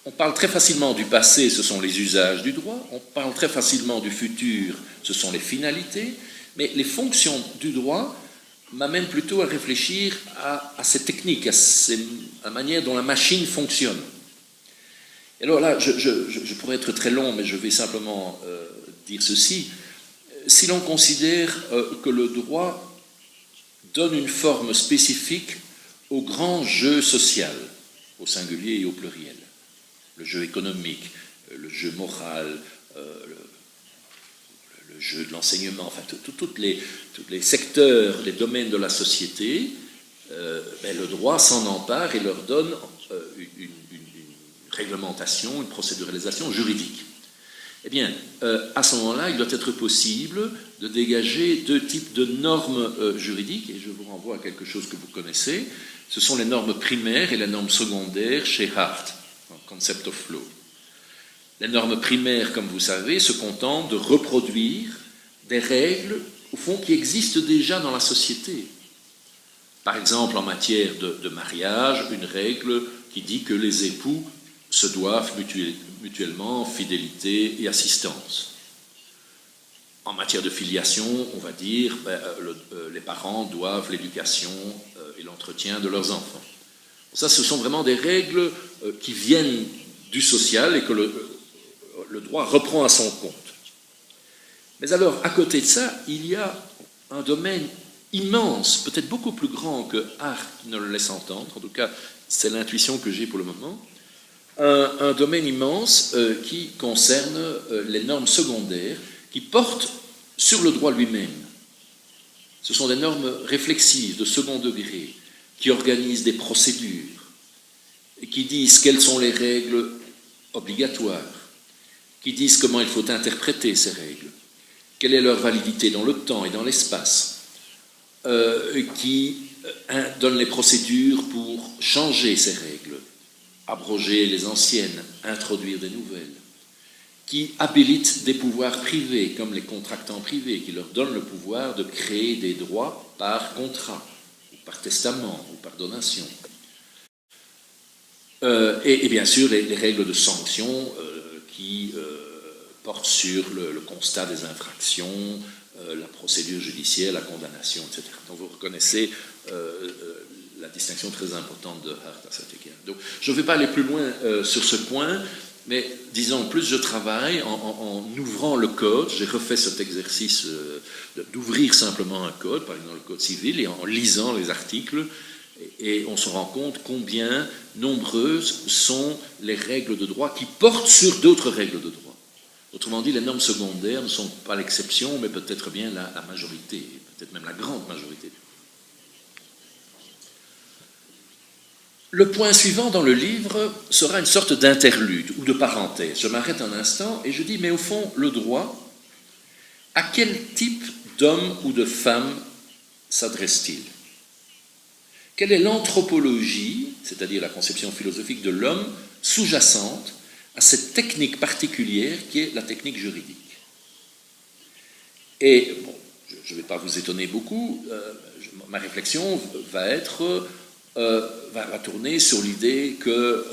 on parle très facilement du passé, ce sont les usages du droit, on parle très facilement du futur, ce sont les finalités, mais les fonctions du droit m'amènent plutôt à réfléchir à ces techniques, à la manière dont la machine fonctionne. Et alors là, je pourrais être très long, mais je vais simplement dire ceci. Si l'on considère que le droit donne une forme spécifique au grand jeu social, au singulier et au pluriel, le jeu économique, le jeu moral, le jeu de l'enseignement, enfin tous les secteurs, les domaines de la société, le droit s'en empare et leur donne une réglementation, une procéduralisation juridique. Eh bien, à ce moment-là, il doit être possible de dégager deux types de normes juridiques, et je vous renvoie à quelque chose que vous connaissez. Ce sont les normes primaires et les normes secondaires chez Hart, dans Concept of Law. Les normes primaires, comme vous savez, se contentent de reproduire des règles, au fond, qui existent déjà dans la société. Par exemple, en matière de mariage, une règle qui dit que les époux se doivent mutuellement fidélité et assistance. En matière de filiation, on va dire les parents doivent l'éducation et l'entretien de leurs enfants. Ça, ce sont vraiment des règles qui viennent du social et que le droit reprend à son compte. Mais alors, à côté de ça, il y a un domaine immense, peut-être beaucoup plus grand que Hart ne le laisse entendre, en tout cas, c'est l'intuition que j'ai pour le moment, un domaine immense qui concerne les normes secondaires qui portent sur le droit lui-même. Ce sont des normes réflexives de second degré qui organisent des procédures et qui disent quelles sont les règles obligatoires, qui disent comment il faut interpréter ces règles, quelle est leur validité dans le temps et dans l'espace, qui donnent les procédures pour changer ces règles, abroger les anciennes, introduire des nouvelles, qui habilitent des pouvoirs privés, comme les contractants privés, qui leur donnent le pouvoir de créer des droits par contrat, ou par testament, ou par donation. Et bien sûr, les règles de sanction qui portent sur le constat des infractions, la procédure judiciaire, la condamnation, etc. Donc vous reconnaissez la distinction très importante de Hart à cet égard. Donc je ne vais pas aller plus loin sur ce point, Mais disons, plus je travaille en ouvrant le code, j'ai refait cet exercice d'ouvrir simplement un code, par exemple le code civil, et en lisant les articles, et on se rend compte combien nombreuses sont les règles de droit qui portent sur d'autres règles de droit. Autrement dit, les normes secondaires ne sont pas l'exception, mais peut-être bien la majorité, peut-être même la grande majorité. Le point suivant dans le livre sera une sorte d'interlude ou de parenthèse. Je m'arrête un instant et je dis, mais au fond, le droit, à quel type d'homme ou de femme s'adresse-t-il? Quelle est l'anthropologie, c'est-à-dire la conception philosophique de l'homme, sous-jacente à cette technique particulière qui est la technique juridique? Et, bon, je ne vais pas vous étonner beaucoup, ma réflexion va tourner sur l'idée que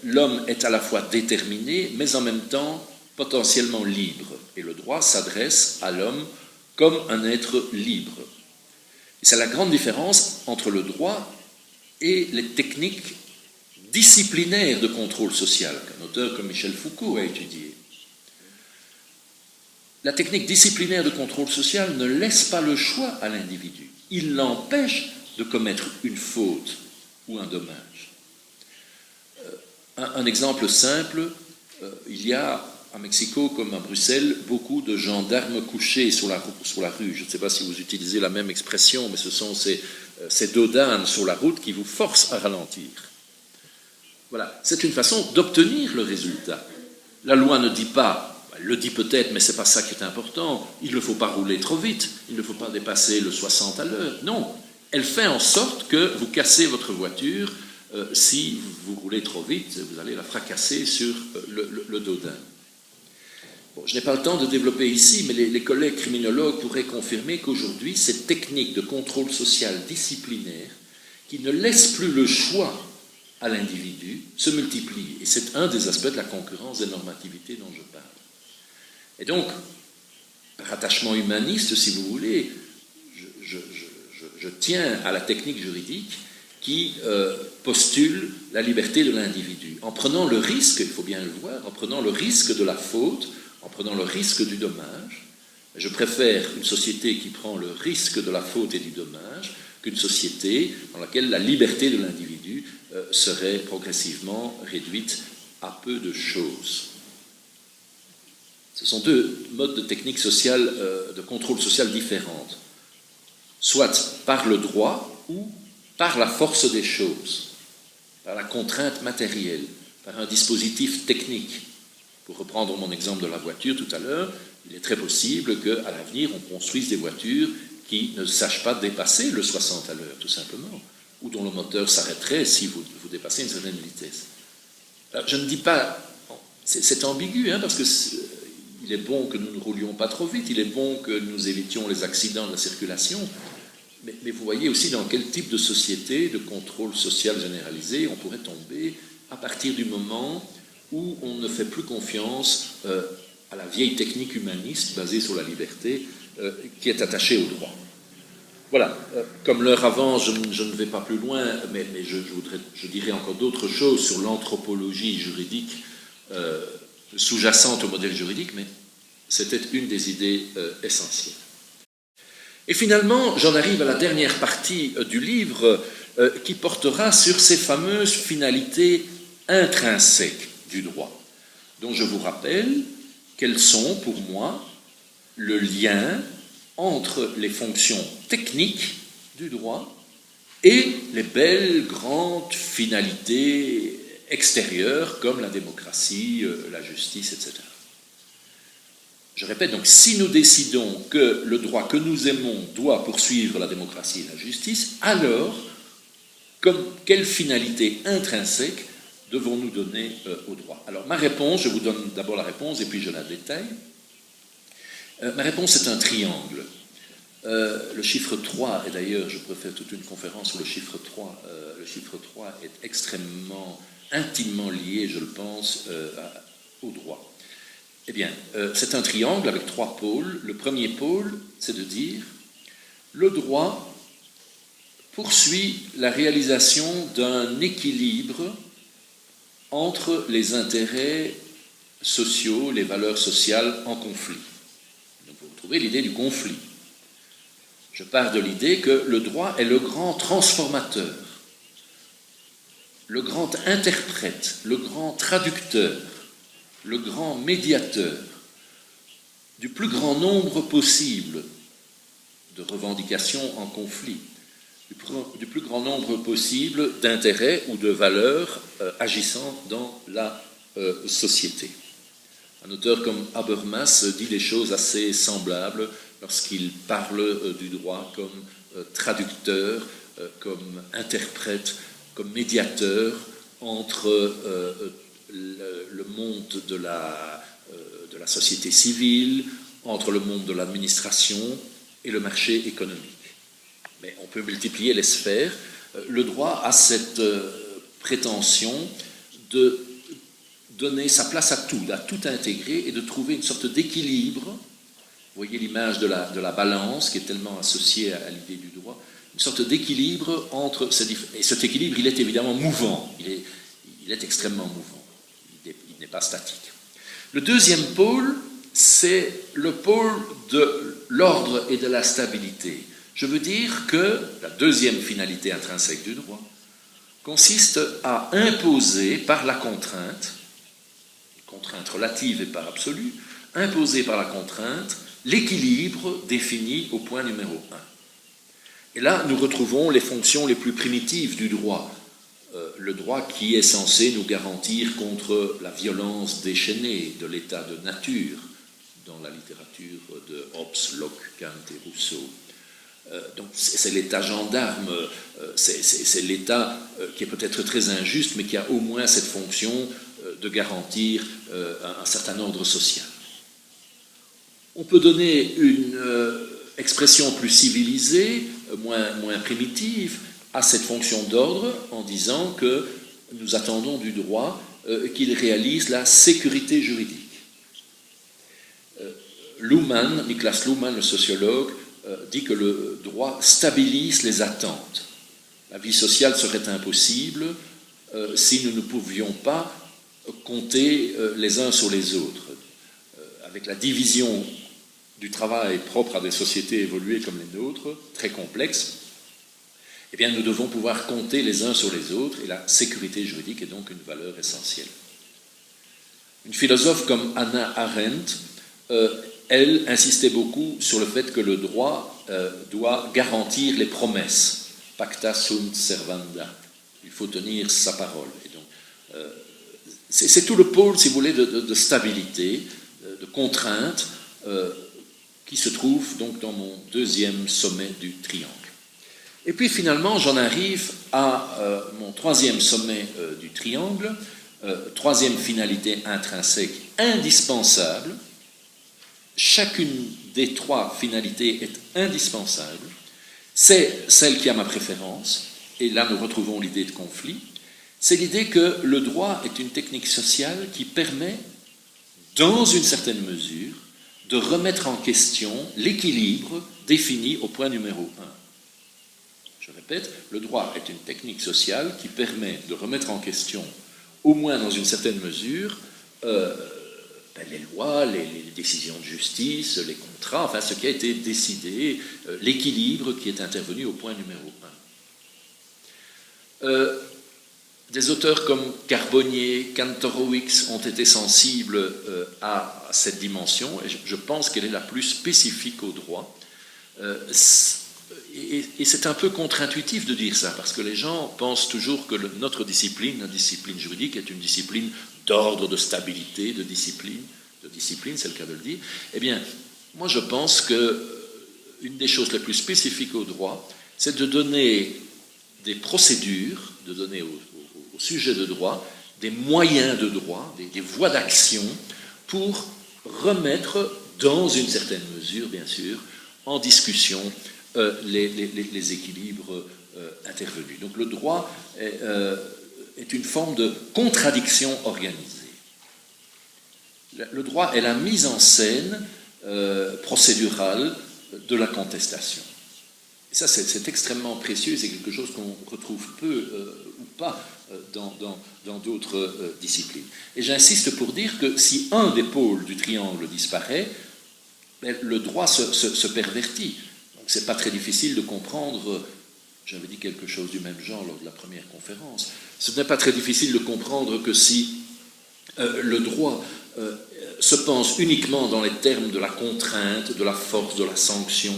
l'homme est à la fois déterminé, mais en même temps potentiellement libre. Et le droit s'adresse à l'homme comme un être libre. Et c'est la grande différence entre le droit et les techniques disciplinaires de contrôle social, qu'un auteur comme Michel Foucault a étudié. La technique disciplinaire de contrôle social ne laisse pas le choix à l'individu. Il l'empêche de commettre une faute ou un dommage. Un exemple simple, il y a à Mexico comme à Bruxelles beaucoup de gendarmes couchés sur la rue. Je ne sais pas si vous utilisez la même expression, mais ce sont ces dodanes sur la route qui vous forcent à ralentir. Voilà, c'est une façon d'obtenir le résultat. La loi ne dit pas, elle le dit peut-être, mais ce n'est pas ça qui est important, il ne faut pas rouler trop vite, il ne faut pas dépasser le 60 à l'heure. Non, elle fait en sorte que vous cassez votre voiture. Si vous roulez trop vite, vous allez la fracasser sur le dodin. Bon, je n'ai pas le temps de développer ici, mais les collègues criminologues pourraient confirmer qu'aujourd'hui, cette technique de contrôle social disciplinaire, qui ne laisse plus le choix à l'individu, se multiplie. Et c'est un des aspects de la concurrence des normativités dont je parle. Et donc, par attachement humaniste, si vous voulez, je tiens à la technique juridique qui postule la liberté de l'individu, en prenant le risque, il faut bien le voir, en prenant le risque de la faute, en prenant le risque du dommage. Je préfère une société qui prend le risque de la faute et du dommage qu'une société dans laquelle la liberté de l'individu serait progressivement réduite à peu de choses. Ce sont deux modes de technique sociale, de contrôle social différentes, soit par le droit ou par la force des choses, par la contrainte matérielle, par un dispositif technique. Pour reprendre mon exemple de la voiture tout à l'heure, il est très possible qu'à l'avenir, on construise des voitures qui ne sachent pas dépasser le 60 à l'heure, tout simplement, ou dont le moteur s'arrêterait si vous dépassez une certaine vitesse. Alors, je ne dis pas... C'est ambigu, parce que il est bon que nous ne roulions pas trop vite, il est bon que nous évitions les accidents de la circulation, mais vous voyez aussi dans quel type de société, de contrôle social généralisé, on pourrait tomber à partir du moment où on ne fait plus confiance à la vieille technique humaniste basée sur la liberté qui est attachée au droit. Voilà, comme l'heure avance, je ne vais pas plus loin, mais je dirais encore d'autres choses sur l'anthropologie juridique sous-jacente au modèle juridique, mais c'était une des idées essentielles. Et finalement, j'en arrive à la dernière partie du livre qui portera sur ces fameuses finalités intrinsèques du droit, dont je vous rappelle qu'elles sont pour moi le lien entre les fonctions techniques du droit et les belles grandes finalités extérieures comme la démocratie, la justice, etc. Je répète, donc, si nous décidons que le droit que nous aimons doit poursuivre la démocratie et la justice, alors, quelle finalité intrinsèque devons-nous donner au droit? Alors, ma réponse, je vous donne d'abord la réponse et puis je la détaille. Ma réponse est un triangle. Le chiffre 3, et d'ailleurs, je peux faire toute une conférence sur le chiffre 3. Le chiffre 3 est extrêmement, intimement lié, je le pense, au droit. Eh bien, c'est un triangle avec 3 pôles. Le premier pôle, c'est de dire le droit poursuit la réalisation d'un équilibre entre les intérêts sociaux, les valeurs sociales en conflit. Donc vous retrouvez l'idée du conflit. Je pars de l'idée que le droit est le grand transformateur, le grand interprète, le grand traducteur, le grand médiateur du plus grand nombre possible de revendications en conflit, du plus grand nombre possible d'intérêts ou de valeurs agissant dans la société. Un auteur comme Habermas dit des choses assez semblables lorsqu'il parle du droit comme traducteur, comme interprète, comme médiateur entre le monde de la société civile, entre le monde de l'administration et le marché économique. Mais on peut multiplier les sphères. Le droit a cette prétention de donner sa place à tout intégrer et de trouver une sorte d'équilibre. Vous voyez l'image de la balance qui est tellement associée à l'idée du droit, une sorte d'équilibre entre ces différents... Et cet équilibre, il est évidemment mouvant, il est extrêmement mouvant, il n'est pas statique. Le deuxième pôle, c'est le pôle de l'ordre et de la stabilité. Je veux dire que la deuxième finalité intrinsèque du droit consiste à imposer par la contrainte relative et pas absolue, imposer par la contrainte l'équilibre défini au point numéro 1. Et là, nous retrouvons les fonctions les plus primitives du droit. Le droit qui est censé nous garantir contre la violence déchaînée de l'état de nature, dans la littérature de Hobbes, Locke, Kant et Rousseau. Donc c'est l'état gendarme, c'est l'état qui est peut-être très injuste, mais qui a au moins cette fonction de garantir un certain ordre social. On peut donner une expression plus civilisée, moins primitive, à cette fonction d'ordre en disant que nous attendons du droit qu'il réalise la sécurité juridique. Niklas Luhmann, le sociologue, dit que le droit stabilise les attentes. La vie sociale serait impossible si nous ne pouvions pas compter les uns sur les autres. Avec la division du travail propre à des sociétés évoluées comme les nôtres, très complexes, eh bien, nous devons pouvoir compter les uns sur les autres, et la sécurité juridique est donc une valeur essentielle. Une philosophe comme Hannah Arendt, elle insistait beaucoup sur le fait que le droit doit garantir les promesses. Pacta sunt servanda. Il faut tenir sa parole. Et donc, c'est tout le pôle, si vous voulez, de stabilité, de contrainte, qui se trouve donc dans mon deuxième sommet du triangle. Et puis finalement, j'en arrive à mon troisième sommet du triangle, troisième finalité intrinsèque indispensable. Chacune des trois finalités est indispensable. C'est celle qui a ma préférence, et là nous retrouvons l'idée de conflit. C'est l'idée que le droit est une technique sociale qui permet, dans une certaine mesure, de remettre en question l'équilibre défini au point numéro 1. Je répète, le droit est une technique sociale qui permet de remettre en question, au moins dans une certaine mesure, les lois, les décisions de justice, les contrats, enfin ce qui a été décidé, l'équilibre qui est intervenu au point numéro 1. Des auteurs comme Carbonnier, Kantorowicz ont été sensibles à cette dimension, et je pense qu'elle est la plus spécifique au droit. Et c'est un peu contre-intuitif de dire ça, parce que les gens pensent toujours que notre discipline, la discipline juridique, est une discipline d'ordre, de stabilité, de discipline, c'est le cas de le dire. Eh bien, moi je pense qu'une des choses les plus spécifiques au droit, c'est de donner des procédures, de donner au sujet de droit des moyens de droit, des voies d'action pour remettre, dans une certaine mesure, bien sûr, en discussion les équilibres intervenus. Donc le droit est une forme de contradiction organisée. Le droit est la mise en scène procédurale de la contestation. Et ça, c'est extrêmement précieux, c'est quelque chose qu'on retrouve peu ou pas dans d'autres disciplines. Et j'insiste pour dire que si un des pôles du triangle disparaît, le droit se pervertit. Donc ce n'est pas très difficile de comprendre, j'avais dit quelque chose du même genre lors de la première conférence, ce n'est pas très difficile de comprendre que si le droit se pense uniquement dans les termes de la contrainte, de la force, de la sanction,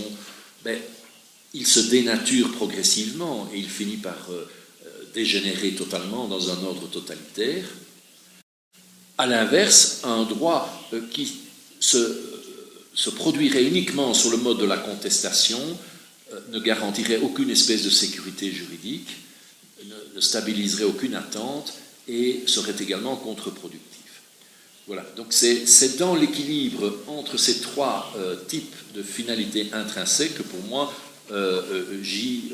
il se dénature progressivement et il finit par dégénérer totalement dans un ordre totalitaire. À l'inverse, un droit qui se produirait uniquement sur le mode de la contestation ne garantirait aucune espèce de sécurité juridique, ne stabiliserait aucune attente et serait également contre-productif. Voilà, donc c'est dans l'équilibre entre ces trois types de finalités intrinsèques que pour moi gît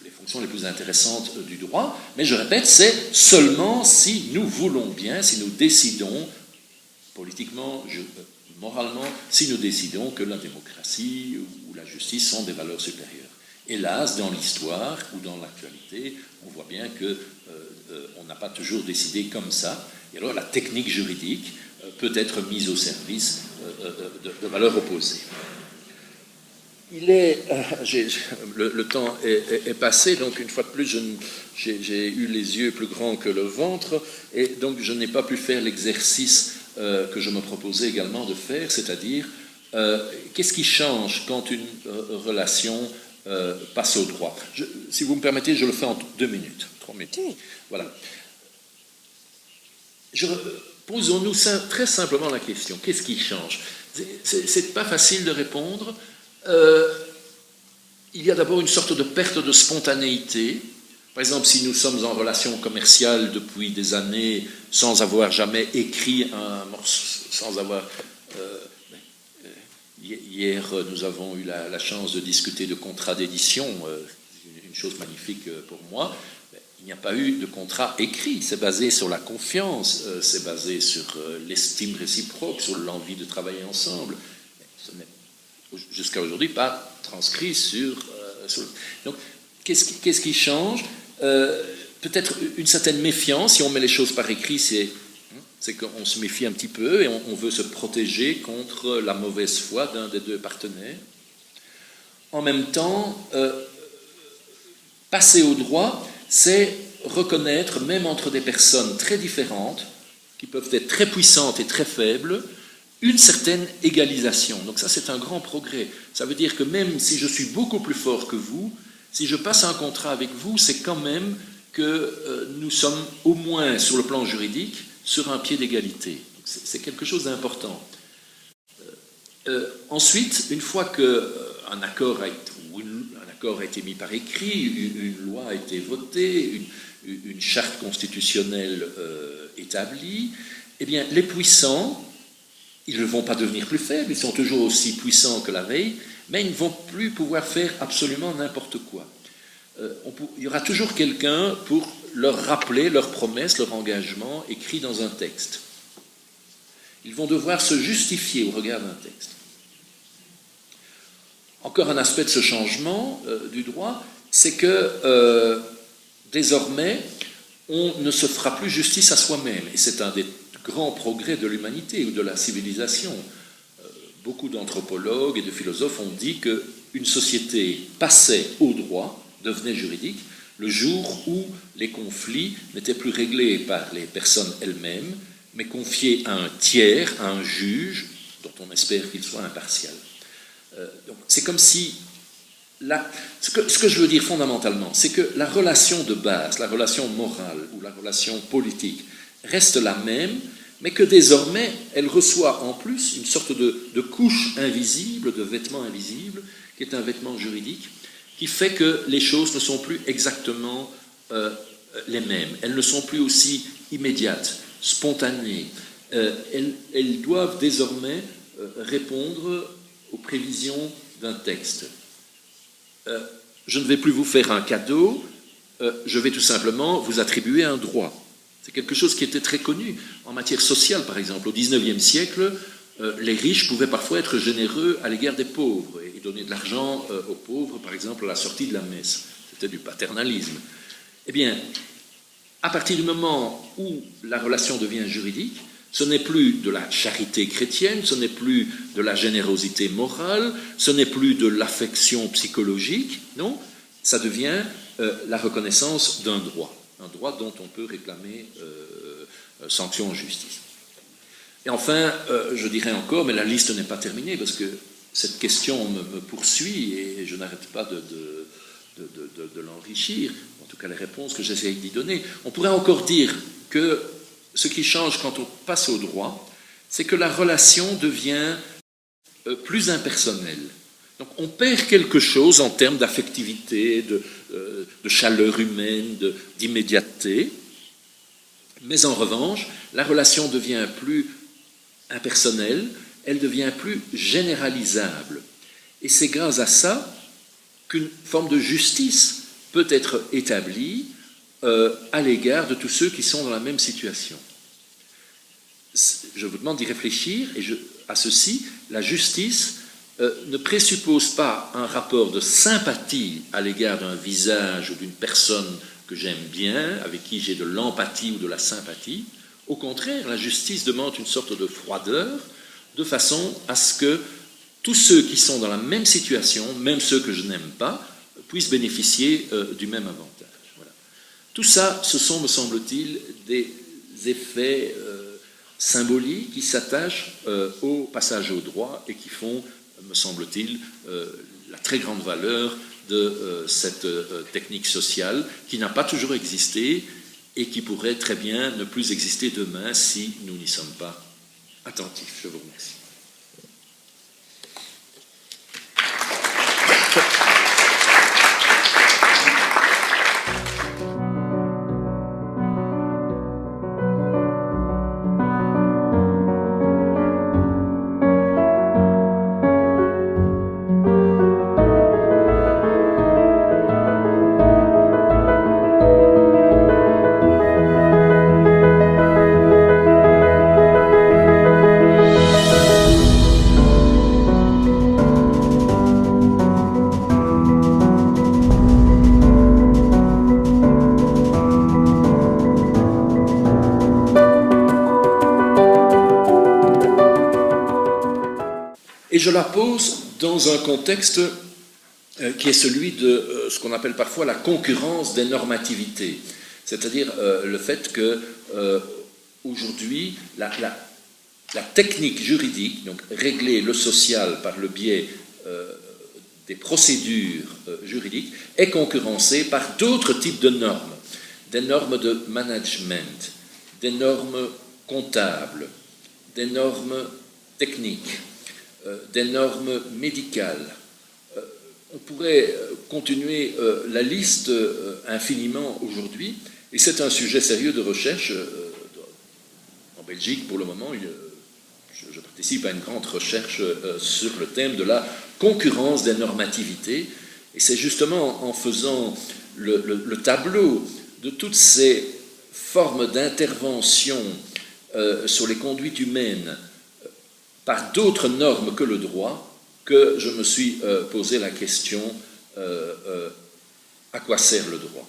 les fonctions les plus intéressantes du droit, mais je répète, c'est seulement si nous voulons bien, si nous décidons politiquement, moralement, si nous décidons que la démocratie ou la justice sont des valeurs supérieures. Hélas, dans l'histoire ou dans l'actualité, on voit bien qu'on n'a pas toujours décidé comme ça, et alors la technique juridique peut être mise au service de valeurs opposées. Le temps est passé, donc une fois de plus, j'ai eu les yeux plus grands que le ventre, et donc je n'ai pas pu faire l'exercice que je me proposais également de faire, c'est-à-dire qu'est-ce qui change quand une relation passe au droit. Si vous me permettez, je le fais en 2 minutes, 3 minutes. Voilà. Posons-nous très simplement la question, qu'est-ce qui change? C'est pas facile de répondre. Il y a d'abord une sorte de perte de spontanéité. Par exemple, si nous sommes en relation commerciale depuis des années sans avoir jamais écrit un morceau, sans avoir... hier, nous avons eu la chance de discuter de contrat d'édition, une chose magnifique pour moi. Il n'y a pas eu de contrat écrit, c'est basé sur la confiance, c'est basé sur l'estime réciproque, sur l'envie de travailler ensemble. Ce n'est jusqu'à aujourd'hui pas transcrit sur... Donc, qu'est-ce qui change? Peut-être une certaine méfiance, si on met les choses par écrit, c'est qu'on se méfie un petit peu et on veut se protéger contre la mauvaise foi d'un des deux partenaires. En même temps, passer au droit, c'est reconnaître, même entre des personnes très différentes, qui peuvent être très puissantes et très faibles, une certaine égalisation. Donc ça, c'est un grand progrès. Ça veut dire que même si je suis beaucoup plus fort que vous, si je passe un contrat avec vous, c'est quand même que nous sommes au moins, sur le plan juridique, sur un pied d'égalité. C'est quelque chose d'important. Ensuite, une fois qu'un accord a été mis par écrit, une loi a été votée, une charte constitutionnelle établie, eh bien, les puissants, ils ne vont pas devenir plus faibles, ils sont toujours aussi puissants que la veille, mais ils ne vont plus pouvoir faire absolument n'importe quoi. Il y aura toujours quelqu'un pour leur rappeler leurs promesses, leur engagement écrit dans un texte. Ils vont devoir se justifier au regard d'un texte. Encore un aspect de ce changement du droit, c'est que désormais, on ne se fera plus justice à soi-même. Et c'est un des grands progrès de l'humanité ou de la civilisation. Beaucoup d'anthropologues et de philosophes ont dit qu'une société passait au droit, devenait juridique, le jour où les conflits n'étaient plus réglés par les personnes elles-mêmes, mais confiés à un tiers, à un juge, dont on espère qu'il soit impartial. Donc, c'est comme si... Ce que je veux dire fondamentalement, c'est que la relation de base, la relation morale ou la relation politique reste la même, mais que désormais, elle reçoit en plus une sorte de couche invisible, de vêtement invisible, qui est un vêtement juridique, qui fait que les choses ne sont plus exactement les mêmes. Elles ne sont plus aussi immédiates, spontanées. Elles doivent désormais répondre aux prévisions d'un texte. Je ne vais plus vous faire un cadeau, je vais tout simplement vous attribuer un droit. C'est quelque chose qui était très connu en matière sociale, par exemple. Au XIXe siècle, les riches pouvaient parfois être généreux à l'égard des pauvres et donner de l'argent aux pauvres, par exemple, à la sortie de la messe. C'était du paternalisme. Eh bien, à partir du moment où la relation devient juridique, ce n'est plus de la charité chrétienne, ce n'est plus de la générosité morale, ce n'est plus de l'affection psychologique, non, ça devient la reconnaissance d'un droit, un droit dont on peut réclamer sanction en justice. Et enfin, je dirais encore, mais la liste n'est pas terminée, parce que cette question me poursuit et je n'arrête pas de l'enrichir, en tout cas les réponses que j'essaie d'y donner. On pourrait encore dire que ce qui change quand on passe au droit, c'est que la relation devient plus impersonnelle. Donc on perd quelque chose en termes d'affectivité, de chaleur humaine, d'immédiateté, mais en revanche, la relation devient plus impersonnelle, elle devient plus généralisable. Et c'est grâce à ça qu'une forme de justice peut être établie à l'égard de tous ceux qui sont dans la même situation. Je vous demande d'y réfléchir, et à ceci, la justice ne présuppose pas un rapport de sympathie à l'égard d'un visage ou d'une personne que j'aime bien, avec qui j'ai de l'empathie ou de la sympathie. Au contraire, la justice demande une sorte de froideur, de façon à ce que tous ceux qui sont dans la même situation, même ceux que je n'aime pas, puissent bénéficier du même avantage. Voilà. Tout ça, ce sont, me semble-t-il, des effets symboliques qui s'attachent au passage au droit et qui font, me semble-t-il, la très grande valeur de cette technique sociale qui n'a pas toujours existé et qui pourrait très bien ne plus exister demain si nous n'y sommes pas attentifs. Je vous remercie. Et je la pose dans un contexte qui est celui de ce qu'on appelle parfois la concurrence des normativités, c'est-à-dire le fait que aujourd'hui la technique juridique, donc régler le social par le biais des procédures juridiques, est concurrencée par d'autres types de normes, des normes de management, des normes comptables, des normes techniques, des normes médicales. On pourrait continuer la liste infiniment aujourd'hui, et c'est un sujet sérieux de recherche. En Belgique, pour le moment, je participe à une grande recherche sur le thème de la concurrence des normativités, et c'est justement en faisant le tableau de toutes ces formes d'intervention sur les conduites humaines par d'autres normes que le droit, que je me suis posé la question à quoi sert le droit.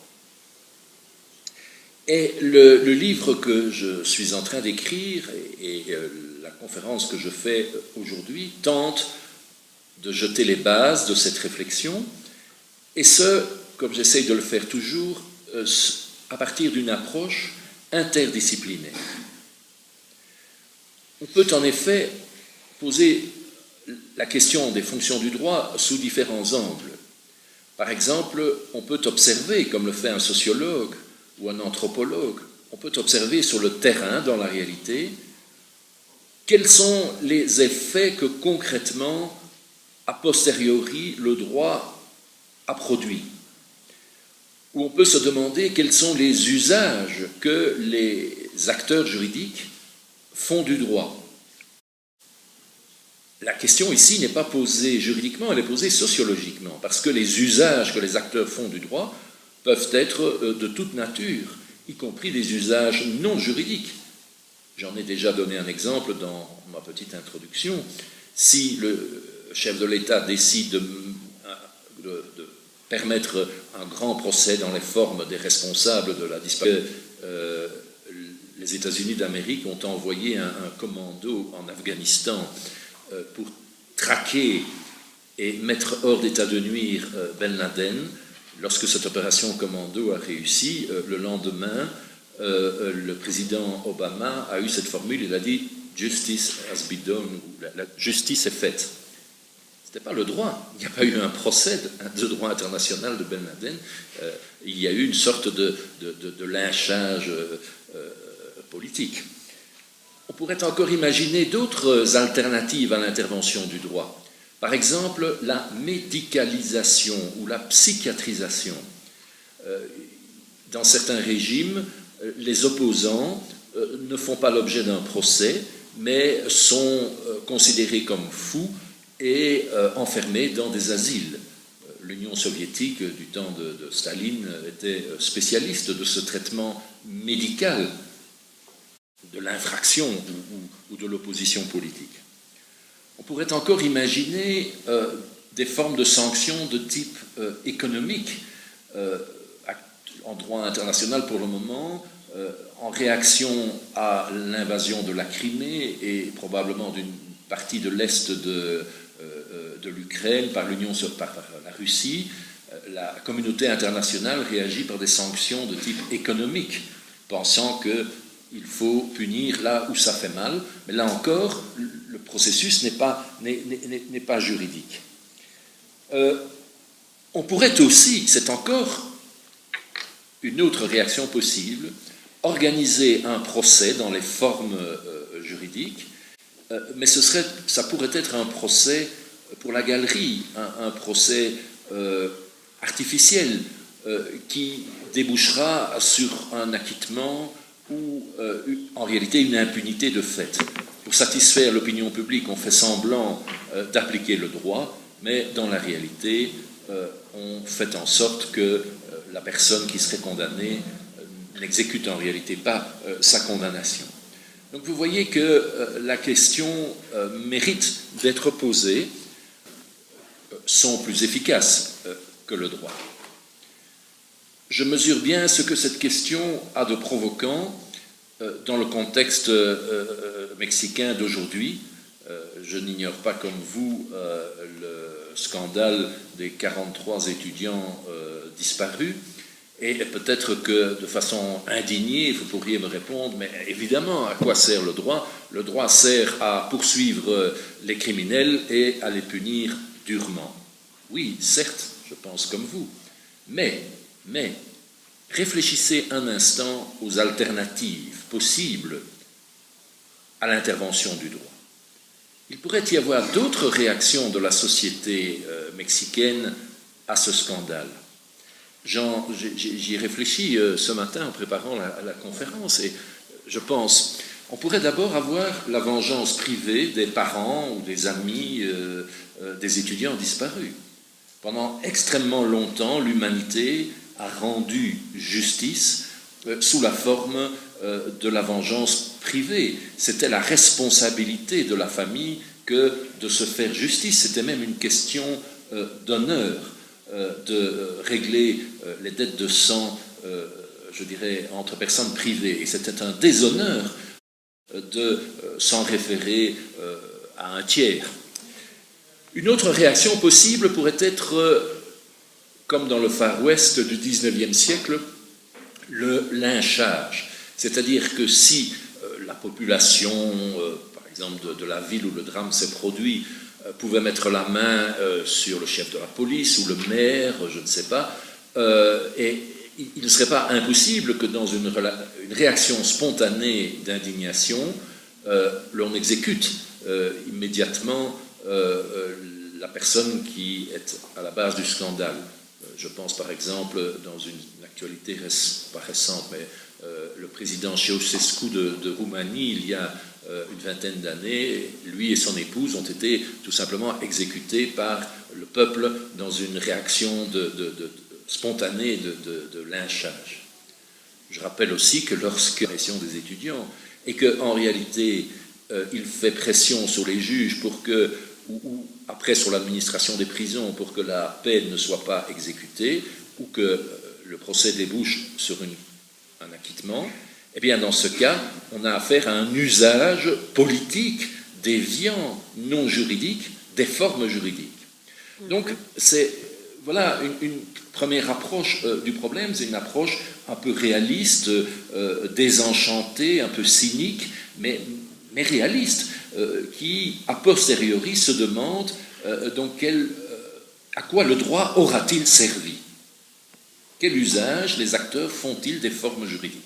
Et le livre que je suis en train d'écrire et la conférence que je fais aujourd'hui tente de jeter les bases de cette réflexion, et ce, comme j'essaye de le faire toujours, à partir d'une approche interdisciplinaire. On peut en effet poser la question des fonctions du droit sous différents angles. Par exemple, on peut observer, comme le fait un sociologue ou un anthropologue, on peut observer sur le terrain, dans la réalité, quels sont les effets que concrètement, a posteriori, le droit a produits. Ou on peut se demander quels sont les usages que les acteurs juridiques font du droit. La question ici n'est pas posée juridiquement, elle est posée sociologiquement, parce que les usages que les acteurs font du droit peuvent être de toute nature, y compris des usages non juridiques. J'en ai déjà donné un exemple dans ma petite introduction. Si le chef de l'État décide de permettre un grand procès dans les formes des responsables de la disparition, les États-Unis d'Amérique ont envoyé un commando en Afghanistan pour traquer et mettre hors d'état de nuire Ben Laden. Lorsque cette opération commando a réussi, le lendemain, le président Obama a eu cette formule, il a dit « Justice has been done », la justice est faite. Ce n'était pas le droit, il n'y a pas eu un procès de droit international de Ben Laden, il y a eu une sorte de lynchage politique. On pourrait encore imaginer d'autres alternatives à l'intervention du droit. Par exemple, la médicalisation ou la psychiatrisation. Dans certains régimes, les opposants ne font pas l'objet d'un procès, mais sont considérés comme fous et enfermés dans des asiles. L'Union soviétique, du temps de Staline, était spécialiste de ce traitement médical de l'infraction ou de l'opposition politique. On pourrait encore imaginer des formes de sanctions de type économique. En droit international, pour le moment, en réaction à l'invasion de la Crimée et probablement d'une partie de l'Est de l'Ukraine par la Russie, la communauté internationale réagit par des sanctions de type économique, pensant qu'il faut punir là où ça fait mal. Mais là encore, le processus n'est pas juridique. On pourrait aussi, c'est encore une autre réaction possible, organiser un procès dans les formes juridiques, mais ça pourrait être un procès pour la galerie, un procès artificiel qui débouchera sur un acquittement ou en réalité une impunité de fait. Pour satisfaire l'opinion publique, on fait semblant d'appliquer le droit, mais dans la réalité, on fait en sorte que la personne qui serait condamnée n'exécute en réalité pas sa condamnation. Donc vous voyez que la question mérite d'être posée, sont plus efficaces que le droit. Je mesure bien ce que cette question a de provoquant dans le contexte mexicain d'aujourd'hui. Je n'ignore pas comme vous le scandale des 43 étudiants disparus. Et peut-être que de façon indignée, vous pourriez me répondre, mais évidemment, à quoi sert le droit? Le droit sert à poursuivre les criminels et à les punir durement. Oui, certes, je pense comme vous. Mais réfléchissez un instant aux alternatives possibles à l'intervention du droit. Il pourrait y avoir d'autres réactions de la société mexicaine à ce scandale. J'y ai réfléchi ce matin en préparant la conférence et je pense, on pourrait d'abord avoir la vengeance privée des parents ou des amis des étudiants disparus. Pendant extrêmement longtemps, l'humanité a rendu justice sous la forme de la vengeance privée. C'était la responsabilité de la famille que de se faire justice. C'était même une question d'honneur. De régler les dettes de sang, je dirais, entre personnes privées. Et c'était un déshonneur de s'en référer à un tiers. Une autre réaction possible pourrait être, comme dans le Far West du XIXe siècle, le lynchage. C'est-à-dire que si la population, par exemple de la ville où le drame s'est produit, pouvait mettre la main sur le chef de la police ou le maire, je ne sais pas, et il ne serait pas impossible que dans une réaction spontanée d'indignation, l'on exécute immédiatement la personne qui est à la base du scandale. Je pense par exemple, dans une actualité pas récente, mais le président Ceausescu de Roumanie, il y a une vingtaine d'années, lui et son épouse ont été tout simplement exécutés par le peuple dans une réaction spontanée de lynchage. Je rappelle aussi que lorsque la pression des étudiants et qu'en réalité il fait pression sur les juges pour que, ou après sur l'administration des prisons pour que la peine ne soit pas exécutée ou que le procès débouche sur un acquittement, Eh bien, dans ce cas, on a affaire à un usage politique déviant, non juridique, des formes juridiques. Donc, c'est voilà une première approche du problème, c'est une approche un peu réaliste, désenchantée, un peu cynique, mais réaliste, qui, a posteriori, se demande donc à quoi le droit aura-t-il servi? Quel usage les acteurs font-ils des formes juridiques?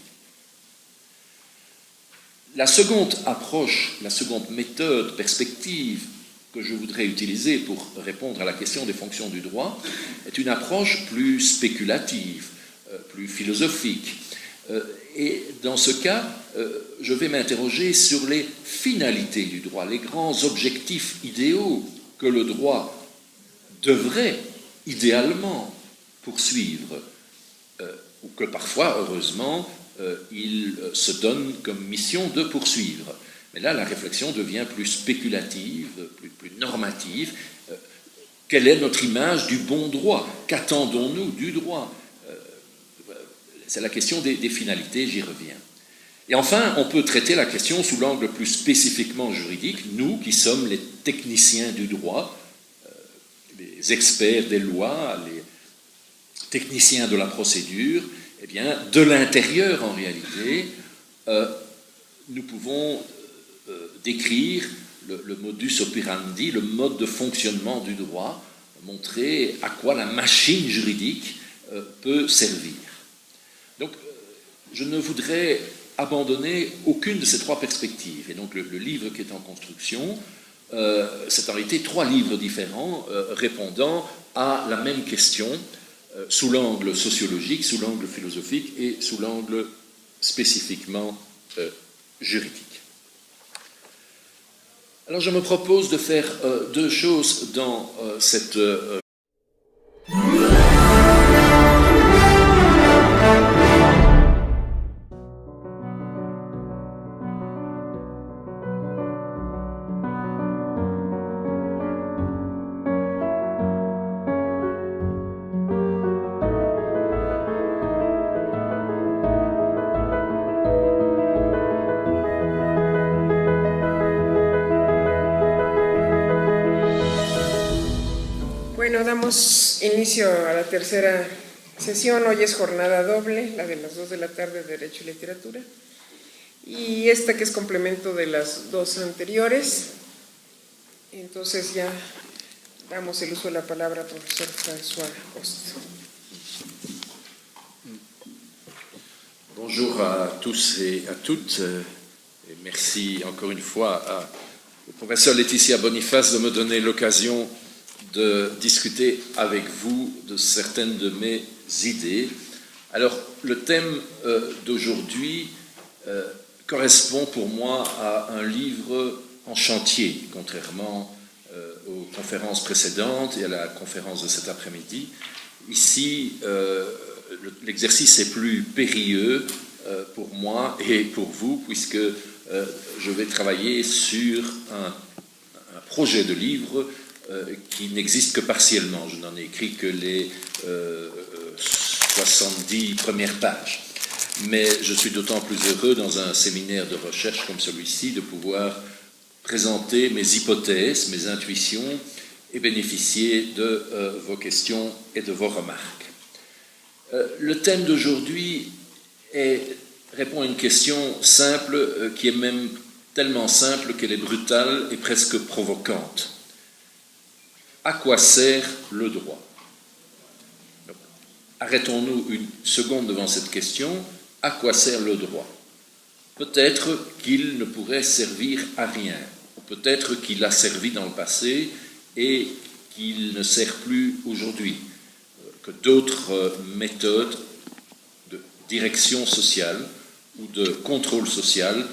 La seconde approche, la seconde méthode, perspective que je voudrais utiliser pour répondre à la question des fonctions du droit est une approche plus spéculative, plus philosophique. Et dans ce cas, je vais m'interroger sur les finalités du droit, les grands objectifs idéaux que le droit devrait idéalement poursuivre, ou que parfois, heureusement, il se donne comme mission de poursuivre. Mais là, la réflexion devient plus spéculative, plus normative. Quelle est notre image du bon droit? Qu'attendons-nous du droit? C'est la question des finalités, j'y reviens. Et enfin, on peut traiter la question sous l'angle plus spécifiquement juridique, nous qui sommes les techniciens du droit, les experts des lois, les techniciens de la procédure. Eh bien, de l'intérieur, en réalité, nous pouvons décrire le modus operandi, le mode de fonctionnement du droit, montrer à quoi la machine juridique peut servir. Donc, je ne voudrais abandonner aucune de ces trois perspectives. Et donc, le livre qui est en construction, c'est en réalité trois livres différents répondant à la même question, sous l'angle sociologique, sous l'angle philosophique et sous l'angle spécifiquement juridique. Alors je me propose de faire deux choses dans cette Bueno, damos inicio a la tercera sesión. Hoy es jornada doble, la de las 2 de la tarde de Derecho y Literatura, y esta que es complemento de las dos anteriores. Entonces ya damos el uso de la palabra al profesor François Host. Bonjour à tous et à toutes, et merci encore une fois au professeur Laetitia Boniface de me donner l'occasion de discuter avec vous de certaines de mes idées. Alors, le thème d'aujourd'hui correspond pour moi à un livre en chantier, contrairement aux conférences précédentes et à la conférence de cet après-midi. Ici, l'exercice est plus périlleux pour moi et pour vous, puisque je vais travailler sur un projet de livre qui n'existe que partiellement. Je n'en ai écrit que les 70 premières pages. Mais je suis d'autant plus heureux dans un séminaire de recherche comme celui-ci de pouvoir présenter mes hypothèses, mes intuitions et bénéficier de vos questions et de vos remarques. Le thème d'aujourd'hui répond à une question simple qui est même tellement simple qu'elle est brutale et presque provocante. À quoi sert le droit? Arrêtons-nous une seconde devant cette question. À quoi sert le droit? Peut-être qu'il ne pourrait servir à rien, ou peut-être qu'il a servi dans le passé et qu'il ne sert plus aujourd'hui, que d'autres méthodes de direction sociale ou de contrôle social